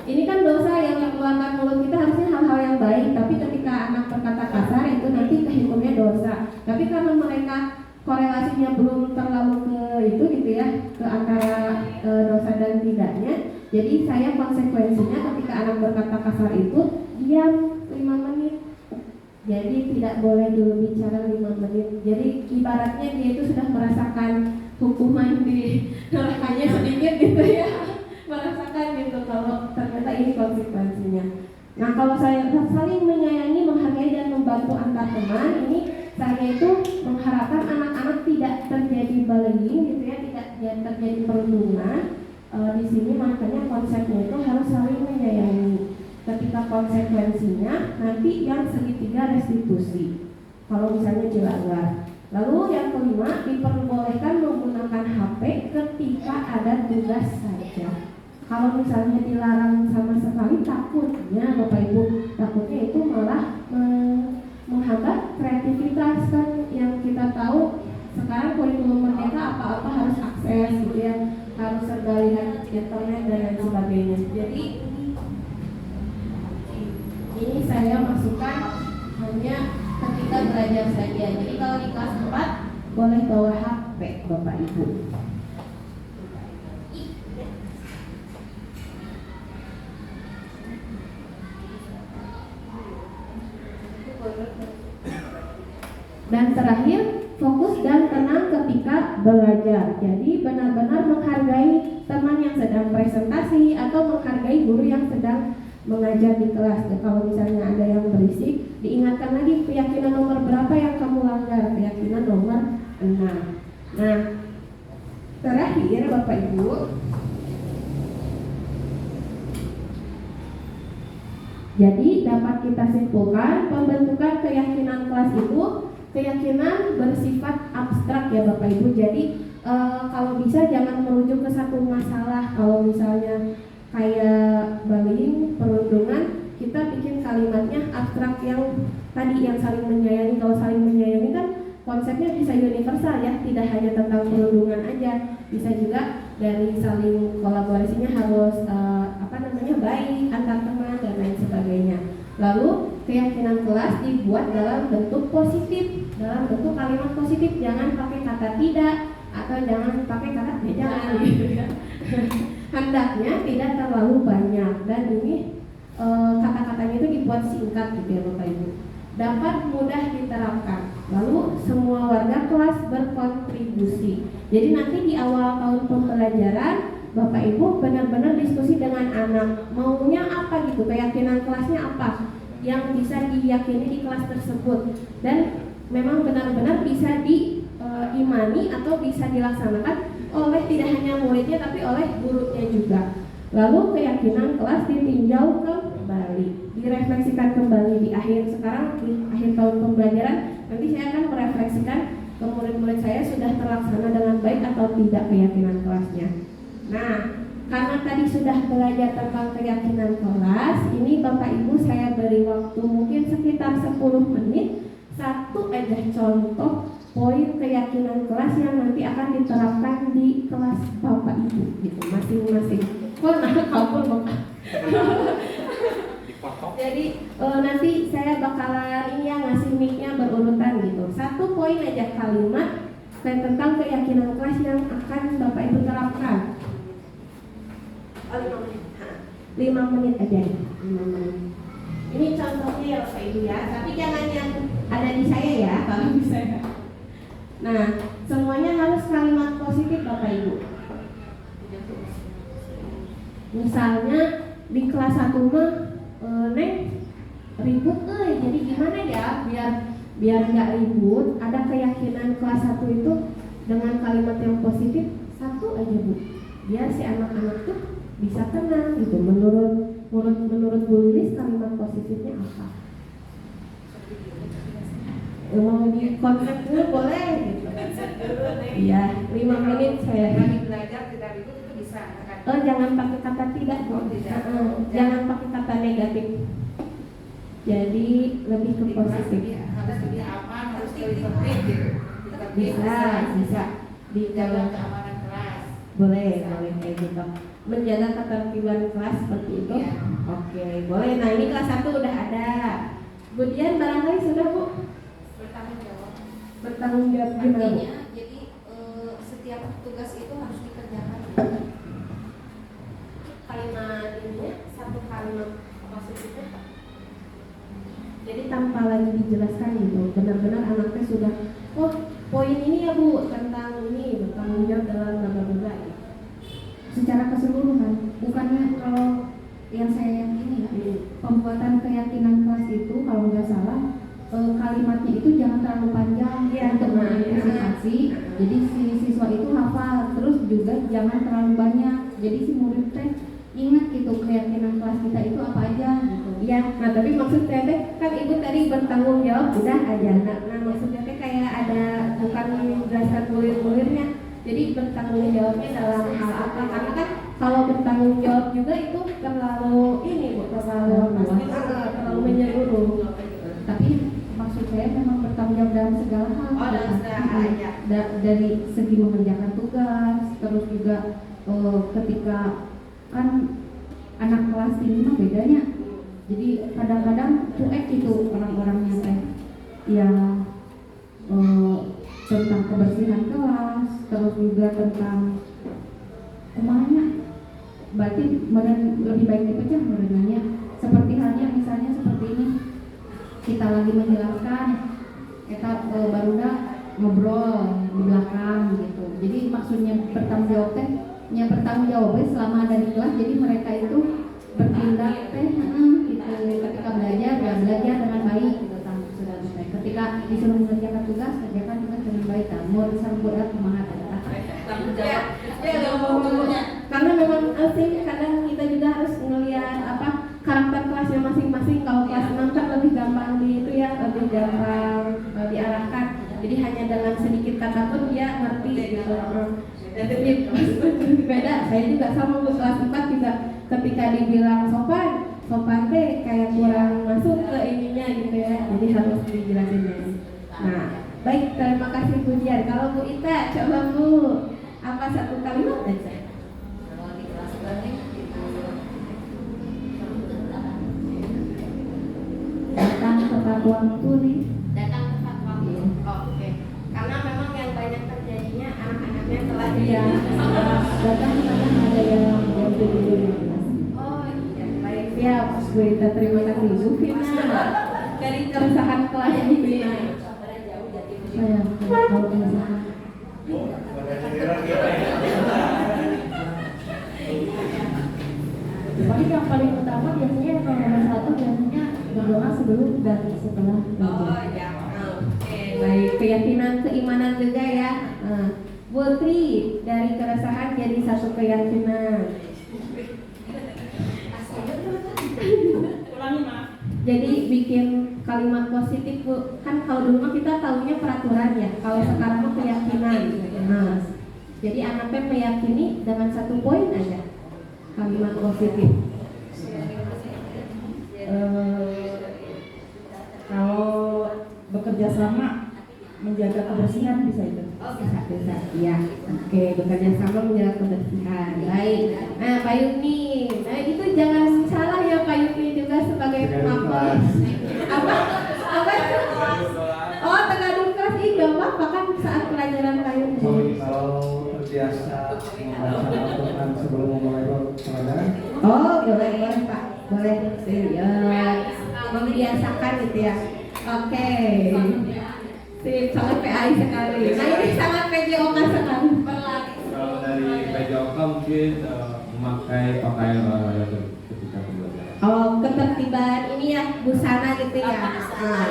ini kan dosa yang mengeluarkan mulut kita harusnya hal-hal yang baik, tapi ketika anak berkata kasar itu nanti kehukumnya dosa. Tapi karena mereka korelasinya belum terlalu ke itu gitu ya, ke antara dosa dan tidaknya, jadi saya konsekuensinya ketika anak berkata kasar itu diam 5 menit. Jadi tidak boleh dulu bicara 5 menit. Jadi ibaratnya dia itu sudah merasakan hukuman di nerakanya sedikit gitu ya, merasakan gitu kalau ternyata ini konsekuensinya. Nah kalau saya saling menyayangi, menghargai dan membantu antar teman, ini saya itu mengharapkan anak-anak tidak terjadi bullying gitu ya, tidak terjadi perundungan. Di sini makanya konsepnya itu harus saling menyayangi. Ketika konsekuensinya nanti yang segitiga restitusi kalau misalnya dilanggar. Lalu yang kelima, diperbolehkan menggunakan HP ketika ada tugas saja. Kalau misalnya dilarang sama sekali, takutnya Bapak Ibu, takutnya itu malah menghambat kreativitas. Kan yang kita tahu sekarang kurikulum merdeka apa-apa harus akses gitu ya, harus serba lihat internet dan lain sebagainya. Jadi ini saya masukkan hanya ketika belajar saja. Jadi kalau di kelas 4 boleh bawa HP Bapak Ibu. Dan terakhir, fokus dan tenang ketika belajar. Jadi benar-benar menghargai teman yang sedang presentasi atau menghargai guru yang sedang mengajar di kelas. Kalau misalnya ada yang berisik, diingatkan lagi keyakinan nomor berapa Bapak Ibu, jadi dapat kita simpulkan pembentukan keyakinan kelas itu keyakinan bersifat abstrak ya Bapak Ibu. Jadi kalau bisa jangan merujuk ke satu masalah. Kalau misalnya kayak bullying, perundungan, kita bikin kalimatnya abstrak yang tadi yang saling menyayangi. Kalau saling menyayangi kan konsepnya bisa universal ya, tidak hanya tentang perundungan aja, bisa juga dari saling kolaborasinya harus baik antar teman dan lain sebagainya. Lalu keyakinan kelas dibuat dalam bentuk positif, dalam bentuk kalimat positif, jangan pakai kata tidak atau jangan pakai kata jangan gitu ya. Hendaknya tidak terlalu banyak dan ini kata-katanya itu dibuat singkat gitu ya Bapak Ibu, dapat mudah diterapkan. Lalu semua warga kelas berkontribusi. Jadi nanti di awal tahun pembelajaran Bapak Ibu benar-benar diskusi dengan anak, maunya apa gitu, keyakinan kelasnya apa yang bisa diyakini di kelas tersebut dan memang benar-benar bisa diimani atau bisa dilaksanakan oleh tidak hanya muridnya tapi oleh gurunya juga. Lalu keyakinan kelas ditinjau kembali, direfleksikan kembali di akhir tahun pembelajaran. Nanti saya akan merefleksikan ke murid-murid saya sudah terlaksana dengan baik atau tidak keyakinan kelasnya. Nah, karena tadi sudah belajar tentang keyakinan kelas, ini Bapak Ibu saya beri waktu mungkin sekitar 10 menit, satu aja contoh poin keyakinan kelas yang nanti akan diterapkan di kelas Bapak Ibu gitu, masing-masing. Kabur. Jadi nanti saya bakalan ngasih mic-nya berurutan gitu. Satu poin aja kalimat tentang keyakinan kelas yang akan Bapak Ibu terapkan. 5 menit aja ya. 5 menit. Ini contohnya ya Bapak Ibu ya, tapi jangan yang ada di saya ya kalau bisa. Nah, semuanya harus kalimat positif Bapak Ibu. Misalnya di kelas 1 mah Neng ribut jadi gimana ya biar nggak ribut, ada keyakinan kelas 1 itu dengan kalimat yang positif satu aja Bu, biar si anak-anak tuh bisa tenang gitu. Menurut Bu Lilis kalimat positifnya apa? Mau di konsep dulu boleh gitu. Iya, 5 menit saya Lagi belajar tidak ribut itu bisa. jangan pakai kata tidak Bu. Jangan pakai kata negatif. Jadi lebih ke positif. Harus lebih aman, harus lebih tertib gitu. Bisa di dalam keamanan kelas. boleh kayak gitu. Menjaga ketertiban kelas seperti itu. Iya. Oke, boleh. Nah, ini kelas 1 udah ada. Kemudian barangkali sudah Bu bertanggung jawab gimana Bu? Artinya jadi setiap tugas itu harus dikerjakan. Kalimat ininya satu kalimat positifnya Pak. Jadi tanpa lagi dijelaskan gitu, benar-benar anaknya sudah, oh poin ini ya Bu tentang ini bertanggung jawab dalam bla gitu. Secara keseluruhan, bukannya kalau yang saya yakini ya, pembuatan keyakinan kelas itu kalau nggak salah kalimatnya itu jangan terlalu panjang untuk mengantisipasi. Jadi si siswa itu hafal, terus juga jangan terlalu banyak. Jadi si murid teh ingat gitu keyakinan kelas kita itu apa aja gitu. Iya, nah tapi maksudnya teh kan Ibu tadi bertanggung jawab udah aja. Nah maksudnya teh kayak ada bukan menjelaskan murid-muridnya. Jadi bertanggung jawabnya dalam hal apa? Karena kan kalau bertanggung jawab juga itu terlalu terlalu menyeluruh. Tapi maksud saya memang bertanggung jawab dalam segala hal. Dalam segala hal ya. Dari segi mengerjakan tugas, terus juga ketika kan anak kelas ini mah bedanya. Jadi kadang-kadang cuek gitu orang-orangnya teh yang tentang kebersihan kelas, terus juga tentang kemana. Berarti lebih baik dipecah menurutnya. Seperti halnya misalnya seperti ini, kita lagi menjelaskan, kita barunya ngobrol di belakang gitu. Jadi maksudnya bertanggung jawab teh, yang bertanggung jawabnya selama ada di kelas. Jadi mereka itu bertindak teh gitu. Ketika belajar ya belajar dengan baik gitu. Ketika disuruh mengerjakan tugas, kerjakan tugas dengan baik. Mau disambut kumaha teh. tanggung Ya, jawab. karena memang sih kadang kita juga harus ngelihat apa karakter kelasnya masing-masing. Kalau kelas 6 kan lebih gampang itu ya, lebih gampang diarahkan. Jadi hanya dengan sedikit kata pun dia ngerti gitu. Jadi beda. Saya juga sama Bu, kelas 4 juga ketika dibilang sopan teh kayak kurang masuk ke ininya gitu ya. Jadi harus dijelasin lagi. Nah, baik, terima kasih Bu Dian. Kalau Bu Ita, coba Bu apa satu kalimat aja. Kalau di kelas learning itu Datang tepat waktu nih. Datang tepat waktu. Oke. Karena memang yang banyak terjadinya anak-anaknya telah Iya. Datang kadang ada yang jauh dulu yang Oh iya, baik siap Bu Ita, terima kasih Bu Vina. Dari keresahan kelas Bu Vina. saya kalau misalkan tapi yang paling utama biasanya kalau nomor satu biasanya berdoa sebelum dan setelah belajar. Ya, oke, baik, keyakinan keimanan juga ya. Bu Tri, dari keresahan jadi satu keyakinan. Ulangi maaf. Jadi bikin kalimat positif Bu. Kan kalau dulu mah kita tahunya peraturan ya. Kalau sekarang mah keyakinan. Nah, jadi anaknya meyakini dengan satu poin aja kalimat positif. Kalau bekerja sama menjaga kebersihan bisa itu. Oh bisa. Iya. Oke, bekerja sama menjaga kebersihan. Baik. Nah, Pak Yuni. Nah, itu jangan salah ya Pak Yuni juga sebagai pemapor. Apa? Oh, terkadang kelas ini gak apa-apa kan saat pelajaran Pak Yuni. Kalau terbiasa membaca Al-Quran sebelum memulai pelajaran, Oh, boleh Pak. Boleh. Ya. Membiasakan gitu ya. Oke. Sip, sangat PAI sekali. Nah, ini sangat PJOK sekali. kalau dari PJOK mungkin memakai pakaian olahraga ketika pembelajaran. Oh, ketertiban ini ya busana gitu ya. Nah,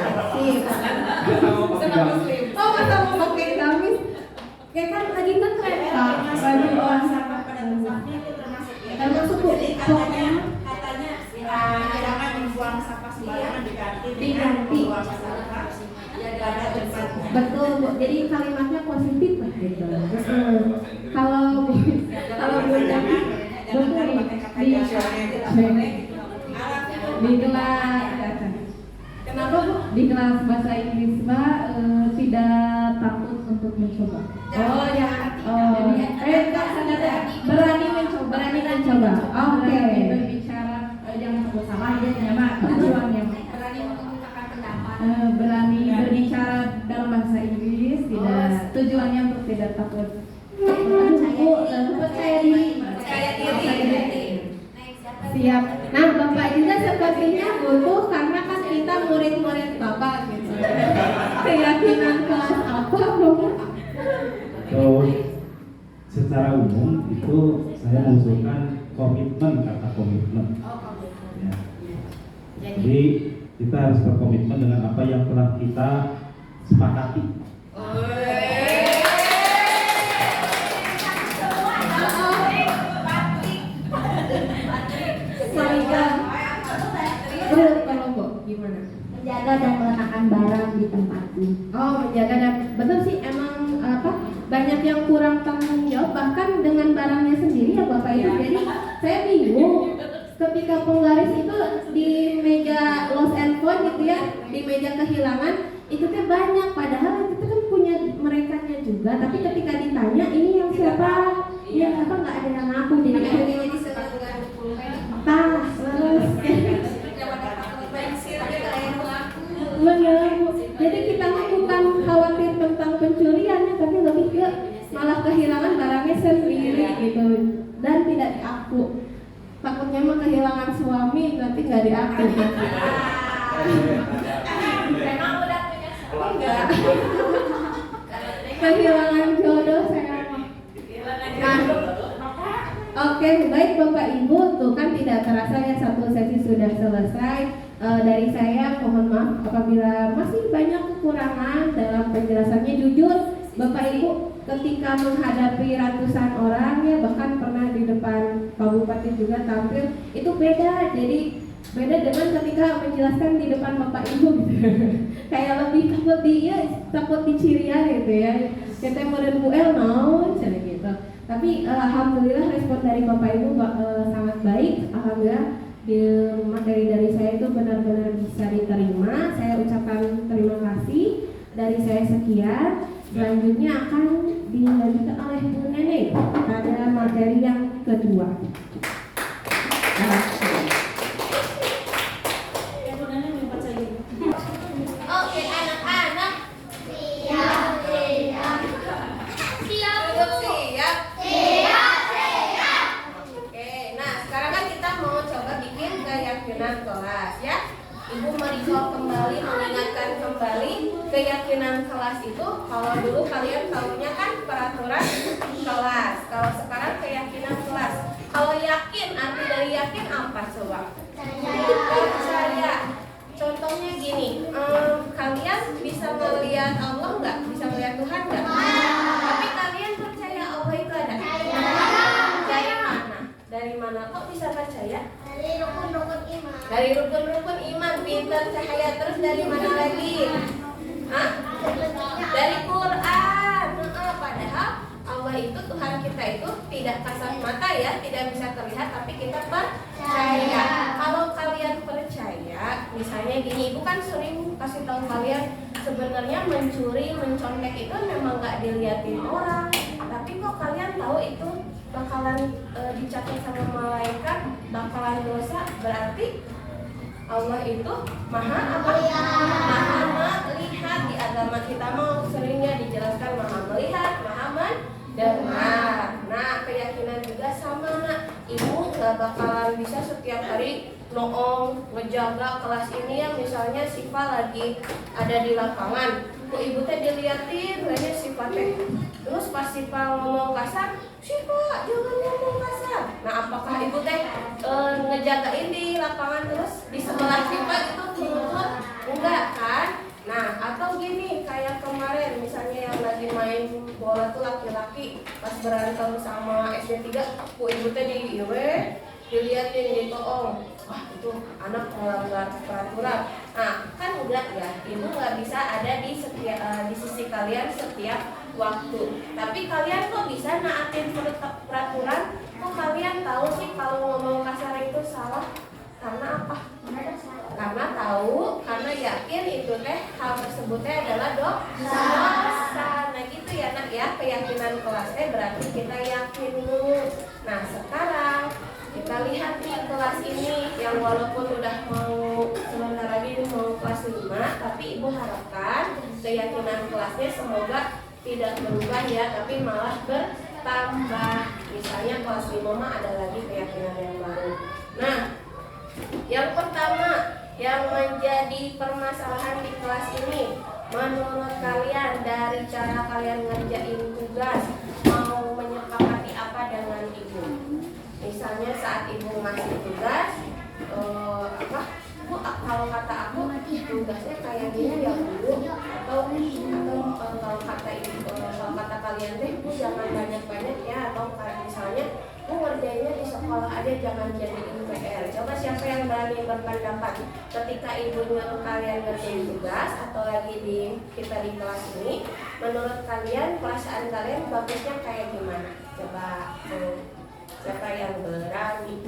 sip. Oh, masa mau pakai gamis? Ya kan lagi ngetren Pak. Baju olahraga pada tempatnya itu termasuk ya. termasuk Bu. Pokoknya Katanya jangan membuang sampah sembarangan diganti Diganti. membuang sampah pada tempatnya. betul Bu. Jadi kalimatnya positif lah gitu. Kalau Bu jangan pakai kata dasarnya di kelas kenapa Bu? Di kelas bahasa Inggris Mbak tidak takut untuk mencoba. Oh ya, berani mencoba. Oke. berbicara jangan takut salah ya sama tujuannya. Berani mengungkapkan pendapat. Berani berbicara dalam bahasa Inggris, tidak tujuannya untuk tidak takut. Percaya diri. Siap. Nah, Bapak juga sepertinya butuh karena kan kita murid-murid Bapak gitu. Keyakinan kelas apa Bapak? So, secara umum itu saya mengusulkan komitmen, kata komitmen. Ya. Jadi kita harus berkomitmen dengan apa yang telah kita sepakati. Kalau Bu, gimana? menjaga dan meletakkan barang di tempatnya. Oh, menjaga dan betul sih emang apa banyak yang kurang tanggung jawab bahkan dengan barangnya sendiri ya Bapak Ibu. Jadi saya bingung ketika penggaris itu di meja lost and found gitu ya, di meja kehilangan itu teh banyak padahal itu kan punya merekanya juga, tapi ketika ditanya ini yang siapa? Iya, siapa nggak ada yang ngaku jadi Jadi setelah tas terus benar. Jadi kita mah bukan khawatir tentang pencuriannya, tapi lebih ke malah kehilangan barangnya sendiri gitu dan tidak diaku. Takutnya mah kehilangan suami nanti nggak diaku. memang udah punya Enggak. Kehilangan jodoh saya mah. Nah, oke, baik Bapak Ibu, tuh kan tidak terasa ya satu sesi sudah selesai. Dari saya mohon maaf apabila masih banyak kekurangan dalam penjelasannya. Jujur Bapak Ibu ketika menghadapi ratusan orang ya, bahkan pernah di depan Pak Bupati juga tampil, itu beda. Jadi beda dengan ketika menjelaskan di depan Bapak Ibu gitu. Kayak lebih takut dicirian gitu ya. Kita modern UL mau cara gitu. Tapi alhamdulillah respon dari Bapak Ibu sangat baik. Alhamdulillah di materi dari saya itu benar-benar bisa diterima. Saya ucapkan terima kasih. Dari saya sekian. Selanjutnya akan dilanjutkan oleh Bu Neneng pada materi yang kedua. Oke, anak-anak. Siap. Duduk siap. Oke, nah sekarang kan kita mau coba bikin keyakinan kelas ya. Ibu merecall kembali, mengingatkan kembali keyakinan kelas itu. Kalau dulu kalian tahunya kan peraturan kelas. Kalau sekarang keyakinan kelas. Kalau yakin, arti dari yakin apa coba? Percaya. Contohnya gini, kalian bisa melihat Allah nggak? Bisa melihat Tuhan nggak? Tapi kalian percaya Allah itu ada? Dari mana? Dari mana kok bisa percaya? Dari rukun-rukun iman. Dari rukun-rukun iman, pintar, cahaya, terus dari mana lagi? Hah? Dari Quran. Padahal Allah itu, Tuhan kita itu tidak kasat mata ya, tidak bisa terlihat, tapi kita percaya. Kalau kalian percaya, misalnya gini, Ibu kan sering kasih tahu kalian sebenarnya mencuri, mencontek itu memang nggak dilihatin orang, tapi kok kalian tahu itu bakalan dicatat sama malaikat, bakalan dosa, berarti Allah itu maha apa? Maha melihat. Di agama kita mau seringnya dijelaskan maha melihat, maha mendengar. Nah, keyakinan juga sama. Ibu nggak bakalan bisa setiap hari noong ngejaga kelas ini yang misalnya Siva lagi ada di lapangan. Kok ibu teh diliatin, kayaknya Siva teh. Terus pas Siva ngomong kasar, Siva jangan ngomong kasar. Nah, apakah ibu teh ngejagain di lapangan terus di sebelah Siva gitu turun? Enggak kan? Nah, atau gini kayak kemarin misalnya yang lagi main bola tuh laki-laki pas berantem sama SD 3, ku ibu teh diliatin gitu, oh, wah itu anak melanggar peraturan. Nah, kan enggak ya, ibu nggak bisa ada di sisi kalian setiap waktu. Tapi kalian kok bisa naatin peraturan? Kok kalian tahu sih kalau ngomong kasar itu salah? Karena apa? Karena tahu, karena yakin itu teh hal tersebut teh adalah dosa. Nah gitu ya nak ya, keyakinan kelas teh berarti kita yakin dulu. Nah sekarang kita lihat nih kelas ini yang walaupun udah mau sebentar lagi mau kelas 5, tapi ibu harapkan keyakinan kelasnya semoga tidak berubah ya, tapi malah bertambah. Misalnya kelas 5 mah ada lagi keyakinan yang baru. Nah, yang pertama yang menjadi permasalahan di kelas ini, menurut kalian dari cara kalian ngerjain tugas mau menyepakati apa dengan ibu? Misalnya saat ibu ngasih tugas, Bu, kalau kata aku tugasnya kayak gini ya Bu, atau kalau kata ibu, kalau kata kalian deh, Bu jangan banyak-banyak ya, atau misalnya Bu ngerjainnya di sekolah aja, jangan jadiin PR. Coba siapa yang berani berpendapat ketika ibu nyuruh kalian ngerjain tugas atau lagi kita di kelas ini, menurut kalian perasaan kalian bagusnya kayak gimana? Coba siapa yang berani?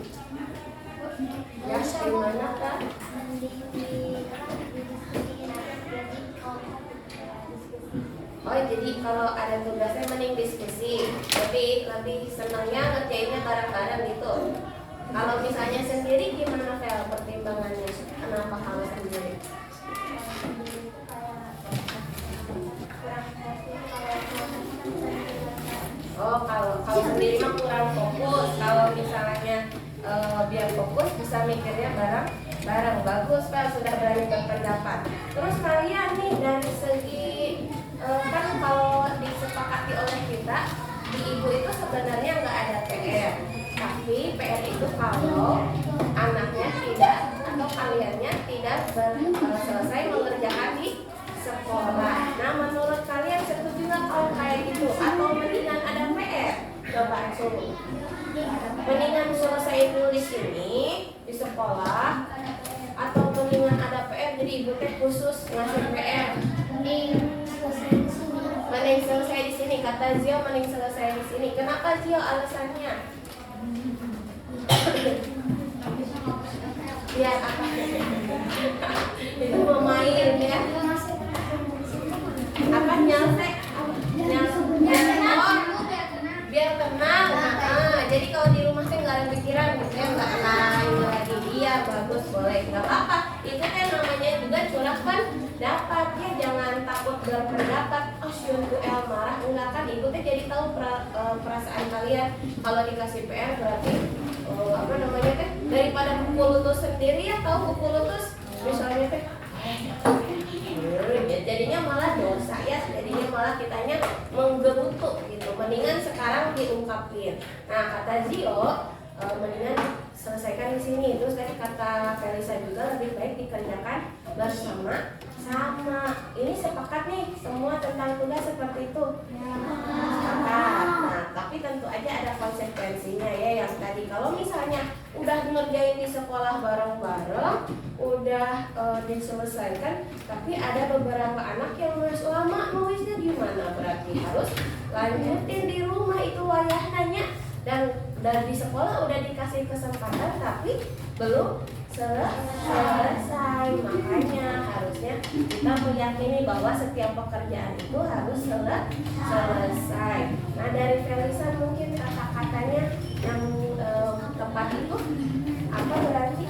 Ya, gimana kan? Oh, jadi kalau ada tugasnya mending diskusi, tapi lebih senangnya ngerjainnya bareng-bareng gitu. Kalau misalnya sendiri gimana Vel pertimbangannya? Kenapa kalau sendiri? Oh, kalau sendiri mah kurang fokus. Kalau misalnya biar fokus bisa mikirnya bareng. Bagus Vel, sudah berani berpendapat. Terus kalian nih dari segi kan kalau disepakati oleh kita di ibu itu sebenarnya nggak ada PR, tapi PR itu kalau anaknya tidak atau kaliannya tidak selesai mengerjakan di sekolah. Nah menurut kalian setuju nggak kalau Coba suruh. Mendingan selesai dulu di sini di sekolah atau mendingan ada PR jadi ibu teh khusus ngasih PR. Mending selesai di sini, kata Zio mending selesai di sini. Kenapa Zio alasannya? Biar apa? Itu mau main ya. Apa nyaltek? Biar tenang. Jadi kalau di rumah tuh nggak ada pikiran gitu ya, nggak tenang lagi. Iya bagus, boleh, nggak apa-apa. Itu kan namanya juga curahkan dapat ya, jangan takut berpendapat. Oh syukur El marah, enggak kan? Ibu tuh jadi tahu perasaan kalian. Kalau dikasih PR berarti apa namanya teh, daripada pukul lutus sendiri ya, tahu pukul lutus misalnya teh. Jadinya malah dosa ya, jadinya malah kitanya menggerutu gitu. Mendingan sekarang diungkapin. Nah kata Zio, mendingan selesaikan di sini. Terus tadi kata Felisa juga lebih baik dikerjakan bersama-sama. Ini sepakat nih semua tentang tugas seperti itu. Sepakat. Nah tapi tentu aja ada konsekuensinya ya. Yang tadi kalau misalnya udah ngerjain di sekolah bareng-bareng, udah diselesaikan, tapi ada beberapa anak yang nulis lama, nulisnya gimana? Berarti harus lanjutin di rumah, itu wayahnya. Dan di sekolah udah dikasih kesempatan tapi belum selesai. Makanya harusnya kita meyakini bahwa setiap pekerjaan itu harus selesai. Nah dari Felisa mungkin kata-katanya yang tepat itu apa berarti?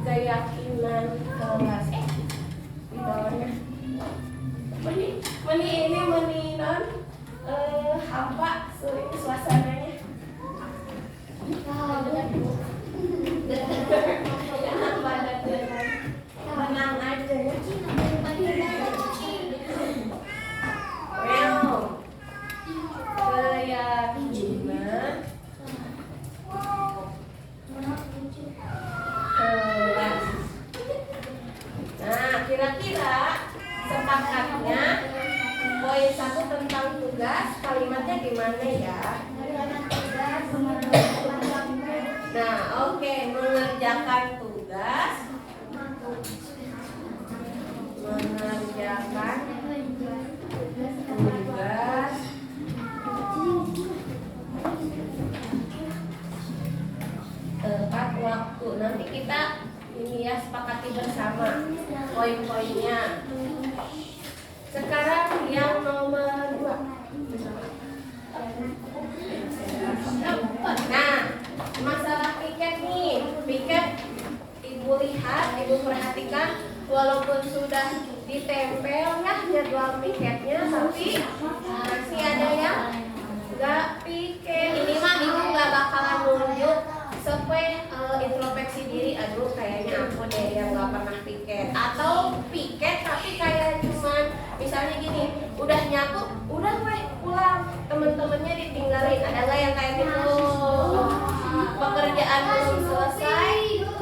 Keyakinan kelas di bawahnya meni non apa suasananya menang aja ya. Keyakinan kelas. Nah kira-kira sepakatnya poin 1 tentang tugas kalimatnya gimana ya? Nah oke, mengerjakan tugas, tepat waktu. Nanti kita ini ya sepakati bersama poin-poinnya. Sekarang yang nomor 2. Nah, masalah piket nih. Piket Ibu lihat, Ibu perhatikan, walaupun sudah ditempel ya jadwal piketnya, tapi masih ada yang nggak piket. Ini mah Ibu nggak bakalan nunjuk sampai introspeksi diri. Aduh kayaknya aku deh yang nggak pernah piket, atau piket tapi kayak cuman misalnya gini, udah nyapu, udah weh pulang, temen-temennya ditinggalin. Ada nggak yang kayak gitu? Pekerjaan belum selesai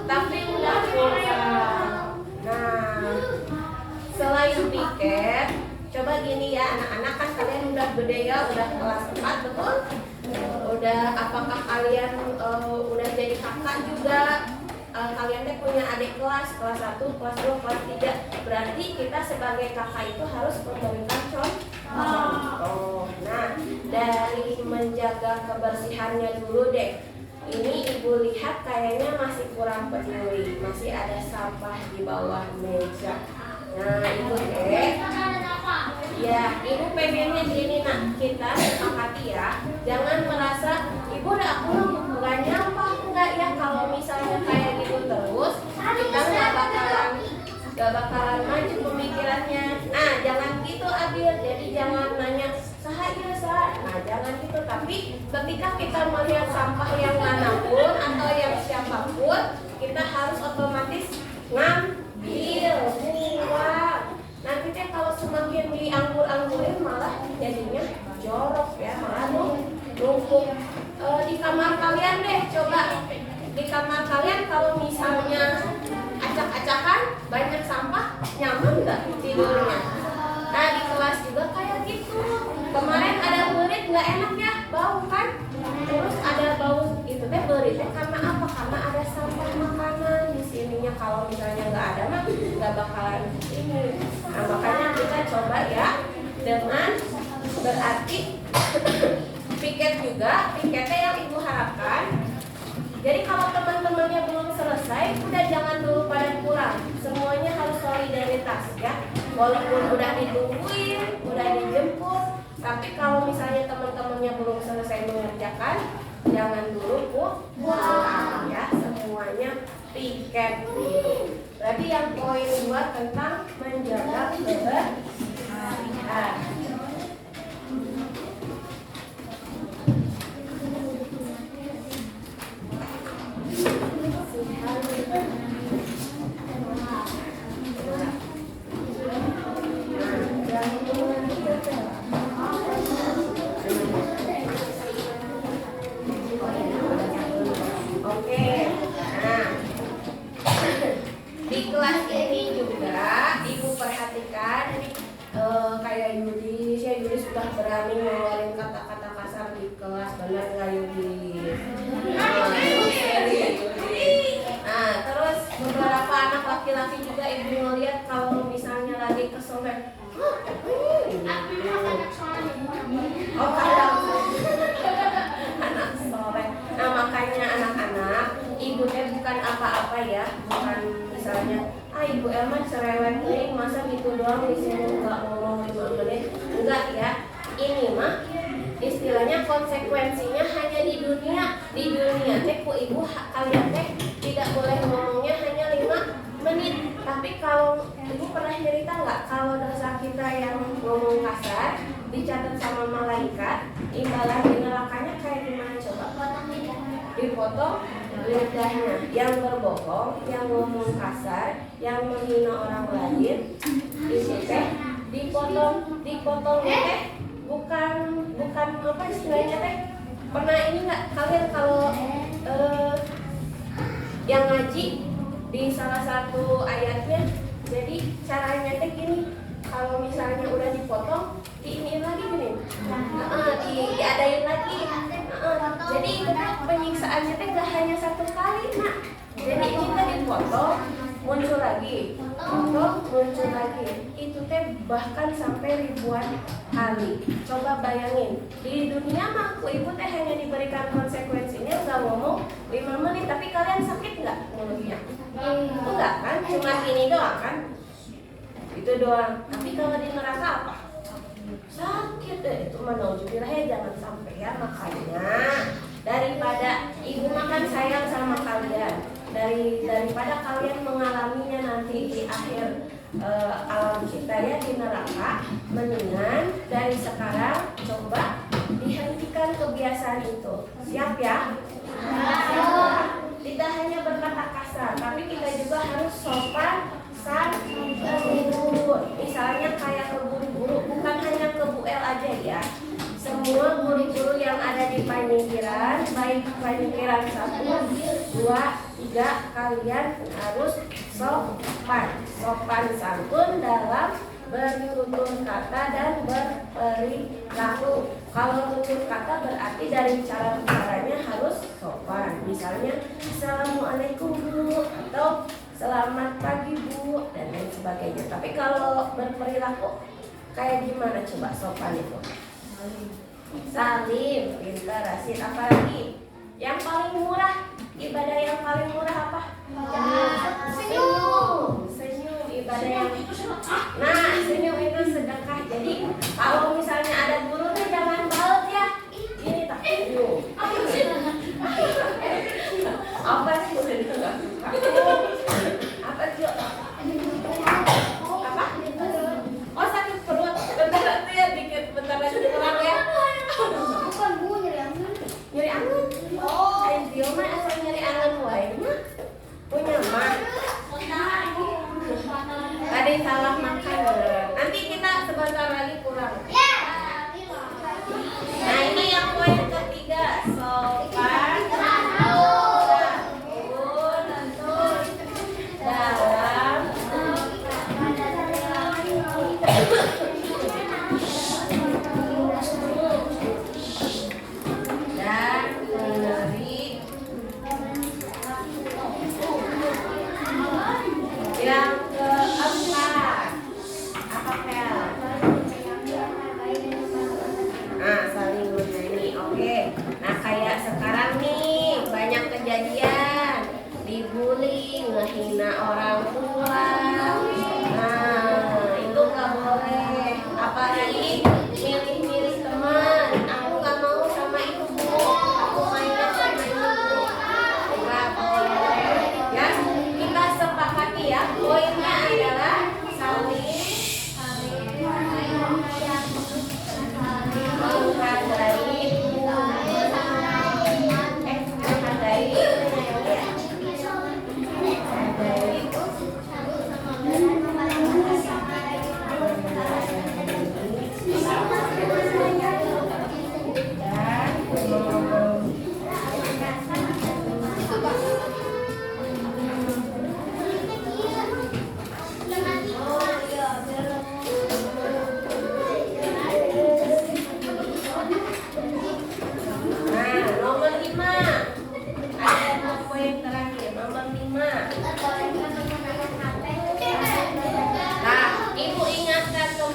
tapi udah pulang. Nah selain piket, coba gini ya anak-anak, kan kalian udah gede ya, udah kelas 4 betul? Udah, apakah kalian udah jadi kakak juga? Kalian teh punya adik kelas 1, kelas 2, kelas 3. Berarti kita sebagai kakak itu harus memberikan contoh. Nah, dari menjaga kebersihannya dulu deh. Ini Ibu lihat kayaknya masih kurang peduli, masih ada sampah di bawah meja. Nah, Ibu ya, Ibu pengennya gini nak, kita sepakati ya. Jangan merasa Ibu udah aku nggak nyampah, enggak ya. Kalau misalnya kayak gitu terus, kita nggak bakalan maju pemikirannya. Nah, jangan gitu Abil. Jadi jangan nanya sahaya sah. Nah, jangan gitu. Tapi ketika kita melihat sampah yang manapun atau yang siapapun, kita harus otomatis ngambil, buang. Nanti teh kalau semakin dianggur-anggurin malah jadinya jorok ya, malah numpuk. Di kamar kalian deh, coba di kamar kalian kalau misalnya acak-acakan banyak sampah, nyaman nggak tidurnya? Nah di kelas juga kayak gitu. Kemarin ada murid nggak enak ya, bau kan? Terus ada bau itu teh beri teh karena apa? Karena ada sampah makanan di sininya. Kalau misalnya nggak ada mah nggak bakalan ini. Nah makanya kita coba ya dengan berarti piket juga, piketnya yang ibu harapkan. Jadi kalau teman-temannya belum selesai, udah jangan dulu pada kurang. Semuanya harus solidaritas ya. Walaupun udah ditungguin, udah dijemput, tapi kalau misalnya teman-temannya belum selesai mengerjakan, jangan dulu kurang ya. Semuanya piket dulu. Berarti yang poin 2 tentang menjaga kebersihan. Oke, nah di kelas ini juga ibu perhatikan kayak Yudi sudah berani ngeluarin kata-kata kasar di kelas, benar nggak Yudi? Nah, terus beberapa anak laki-laki juga ibu ngeliat kalau misalnya lagi kesolek, oh kadang anak solek. Nah makanya anak-anak, ibu teh bukan apa-apa ya, bukan misalnya ibu Elma cerewet nih, masa gitu doang di sini nggak ngomong 5 menit, enggak ya. Ini mah istilahnya konsekuensinya hanya di dunia teh ku ibu kalian teh tidak boleh ngomongnya hanya 5 menit. Tapi kalau ibu pernah cerita nggak kalau dosa kita yang ngomong kasar dicatat sama malaikat, imbalan di nerakanya kayak gimana coba? Dipotong lidahnya. Yang berbohong, yang ngomong kasar, yang menghina orang lain, di situ dipotong teh bukan apa istilahnya teh. Pernah ini nggak kalian kalau yang ngaji di salah satu ayatnya, jadi caranya teh gini, kalau misalnya udah dipotong diiniin lagi gini, diadain lagi. Jadi itu penyiksaannya teh gak hanya 1 kali, nak. Jadi ini teh dipotong, muncul lagi, potong, muncul lagi. Itu teh bahkan sampai ribuan kali. Coba bayangin, di dunia mah ibu teh hanya diberikan konsekuensinya nggak ngomong 5 menit, tapi kalian sakit nggak mulutnya? Enggak kan, cuma gini doang kan? Itu doang. Tapi kalau di neraka apa? Sakit deh, itu menauzubillah ya, jangan sampai ya. Makanya daripada ibu makan sayang sama kalian, daripada kalian mengalaminya nanti di akhir alam kita ya di neraka, mendingan dari sekarang coba dihentikan kebiasaan itu. Siap ya? Tidak hanya berkata kasar, tapi kita juga harus sopan santun. Misalnya kayak ke guru-guru, bukan hanya ke Bu El aja ya. Semua guru-guru yang ada di panikiran, baik panikiran 1, 2, 3, kalian harus sopan santun dalam bertutur kata dan berperilaku. Kalau tutur kata berarti dari cara bicaranya harus sopan. Misalnya Assalamualaikum Bu, atau Selamat pagi Bu, dan lain sebagainya. Tapi kalau berperilaku kayak gimana coba sopan itu? Salim, pintar, rasid. Apalagi yang paling murah, ibadah yang paling murah apa? Senyum, ibadah yang senyum itu sedekah. Jadi kalau misalnya ada guru tuh jangan baut ya, ini tak senyum. Apa sih udah nggak suka? Apa sih? Apa? Oh sakit perut. Bentar nanti ya dikit, bentar lagi pulang ya. Bukan Bu, nyeri angin. Nyeri angin? Oh, dia mah asal nyeri angin wae mah. Punya mah. Tadi salah makan. Nanti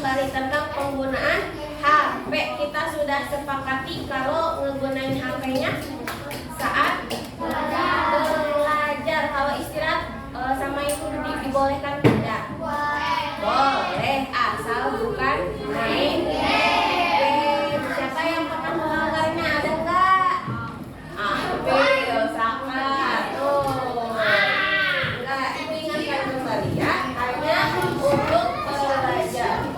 kembali tentang penggunaan HP. Kita sudah sepakati kalau ngegunain HP-nya saat belajar. Kalau istirahat sama itu dibolehkan tidak? Boleh, asal bukan main game. Siapa yang pernah melanggarnya? Ada nggak? Ayo, sama tuh. Enggak, itu ingatkan kembali ya. Hanya untuk belajar.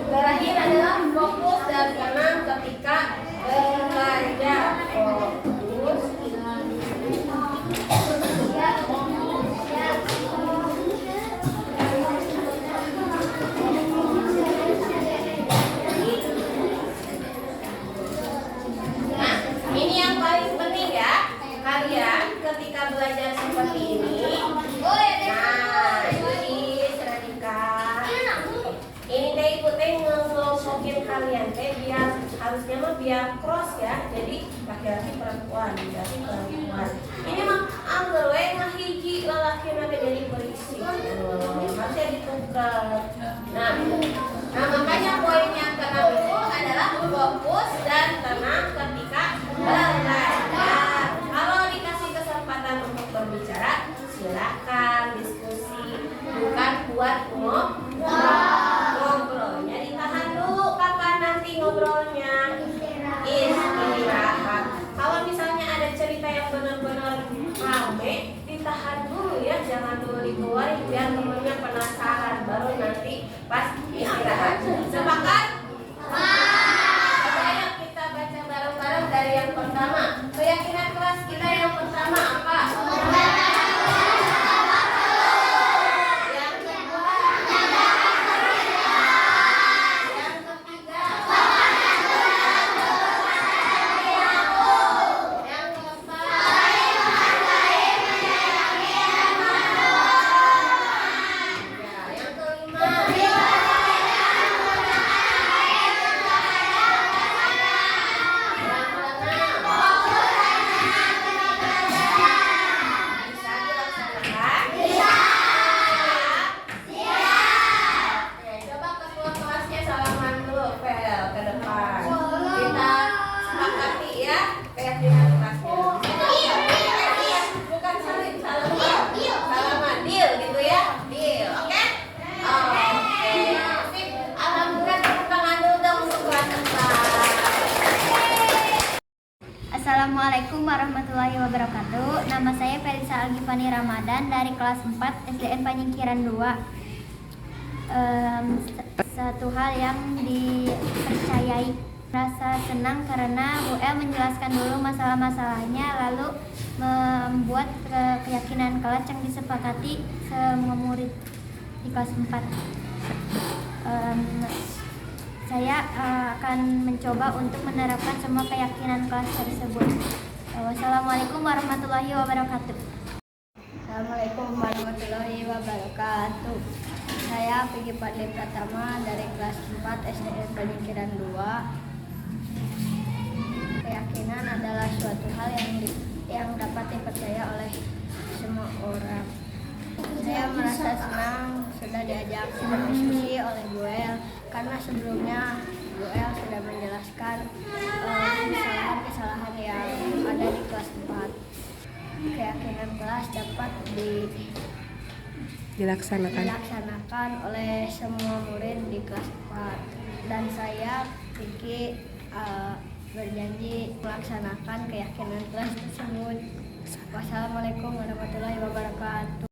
Terakhir adalah fokus dan tenang ketika belajar. Fokus. Nah, ini yang paling penting ya. Kalian ketika belajar seperti ini, nah, ini Seradika. Ini teh ibu teh ngelompokin kalian teh biar harusnya mah biar cross ya. Jadi laki-laki perempuan, laki perempuan. Ini mah anggur we ngahiji lalaki nanti jadi berisik. Harusnya ditukar. Nah, makanya poin yang keenam itu adalah fokus dan tenang ketika belajar. Kalau dikasih kesempatan untuk berbicara, silakan diskusi, bukan buat ngobrolnya ditahan dulu. Kapan nanti ngobrolnya? Istirahat. Kalau misalnya ada cerita yang benar-benar rame, ditahan dulu ya, jangan dulu dikeluarin biar temennya penasaran, baru nanti pas istirahat. Sepakat? Ayo kita baca bareng-bareng dari yang pertama. Keyakinan kelas kita yang pertama apa? Assalamualaikum warahmatullahi wabarakatuh. Nama saya Felisa Algifani Ramadan dari kelas 4 SDN Panyingkiran 2. Satu hal yang dipercayai, rasa senang karena Bu El menjelaskan dulu masalah-masalahnya, lalu membuat keyakinan kelas yang disepakati semua murid di kelas 4. Saya akan mencoba untuk menerapkan semua keyakinan kelas tersebut. Wassalamualaikum warahmatullahi wabarakatuh. Assalamualaikum warahmatullahi wabarakatuh. Saya Peggy Padli Pratama dari kelas 4 SDN Panyingkiran 2. Keyakinan adalah suatu hal yang dapat dipercaya oleh semua orang. Saya merasa senang sudah diajak berdiskusi oleh Bu El, karena sebelumnya Bu El sudah menjelaskan kesalahan-kesalahan yang ada di kelas 4. Keyakinan kelas dapat dilaksanakan oleh semua murid di kelas 4, dan saya Vicky berjanji melaksanakan keyakinan kelas tersebut. Wassalamualaikum warahmatullahi wabarakatuh.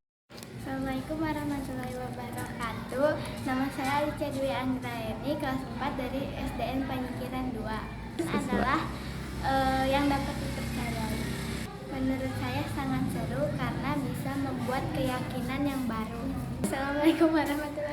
Assalamualaikum warahmatullahi wabarakatuh. Nama saya Alicia Dwi Anggraeni, kelas 4 dari SDN Panyingkiran 2. Adalah yang dapat dipercayai. Menurut saya sangat seru karena bisa membuat keyakinan yang baru. Assalamualaikum warahmatullahi wabarakatuh.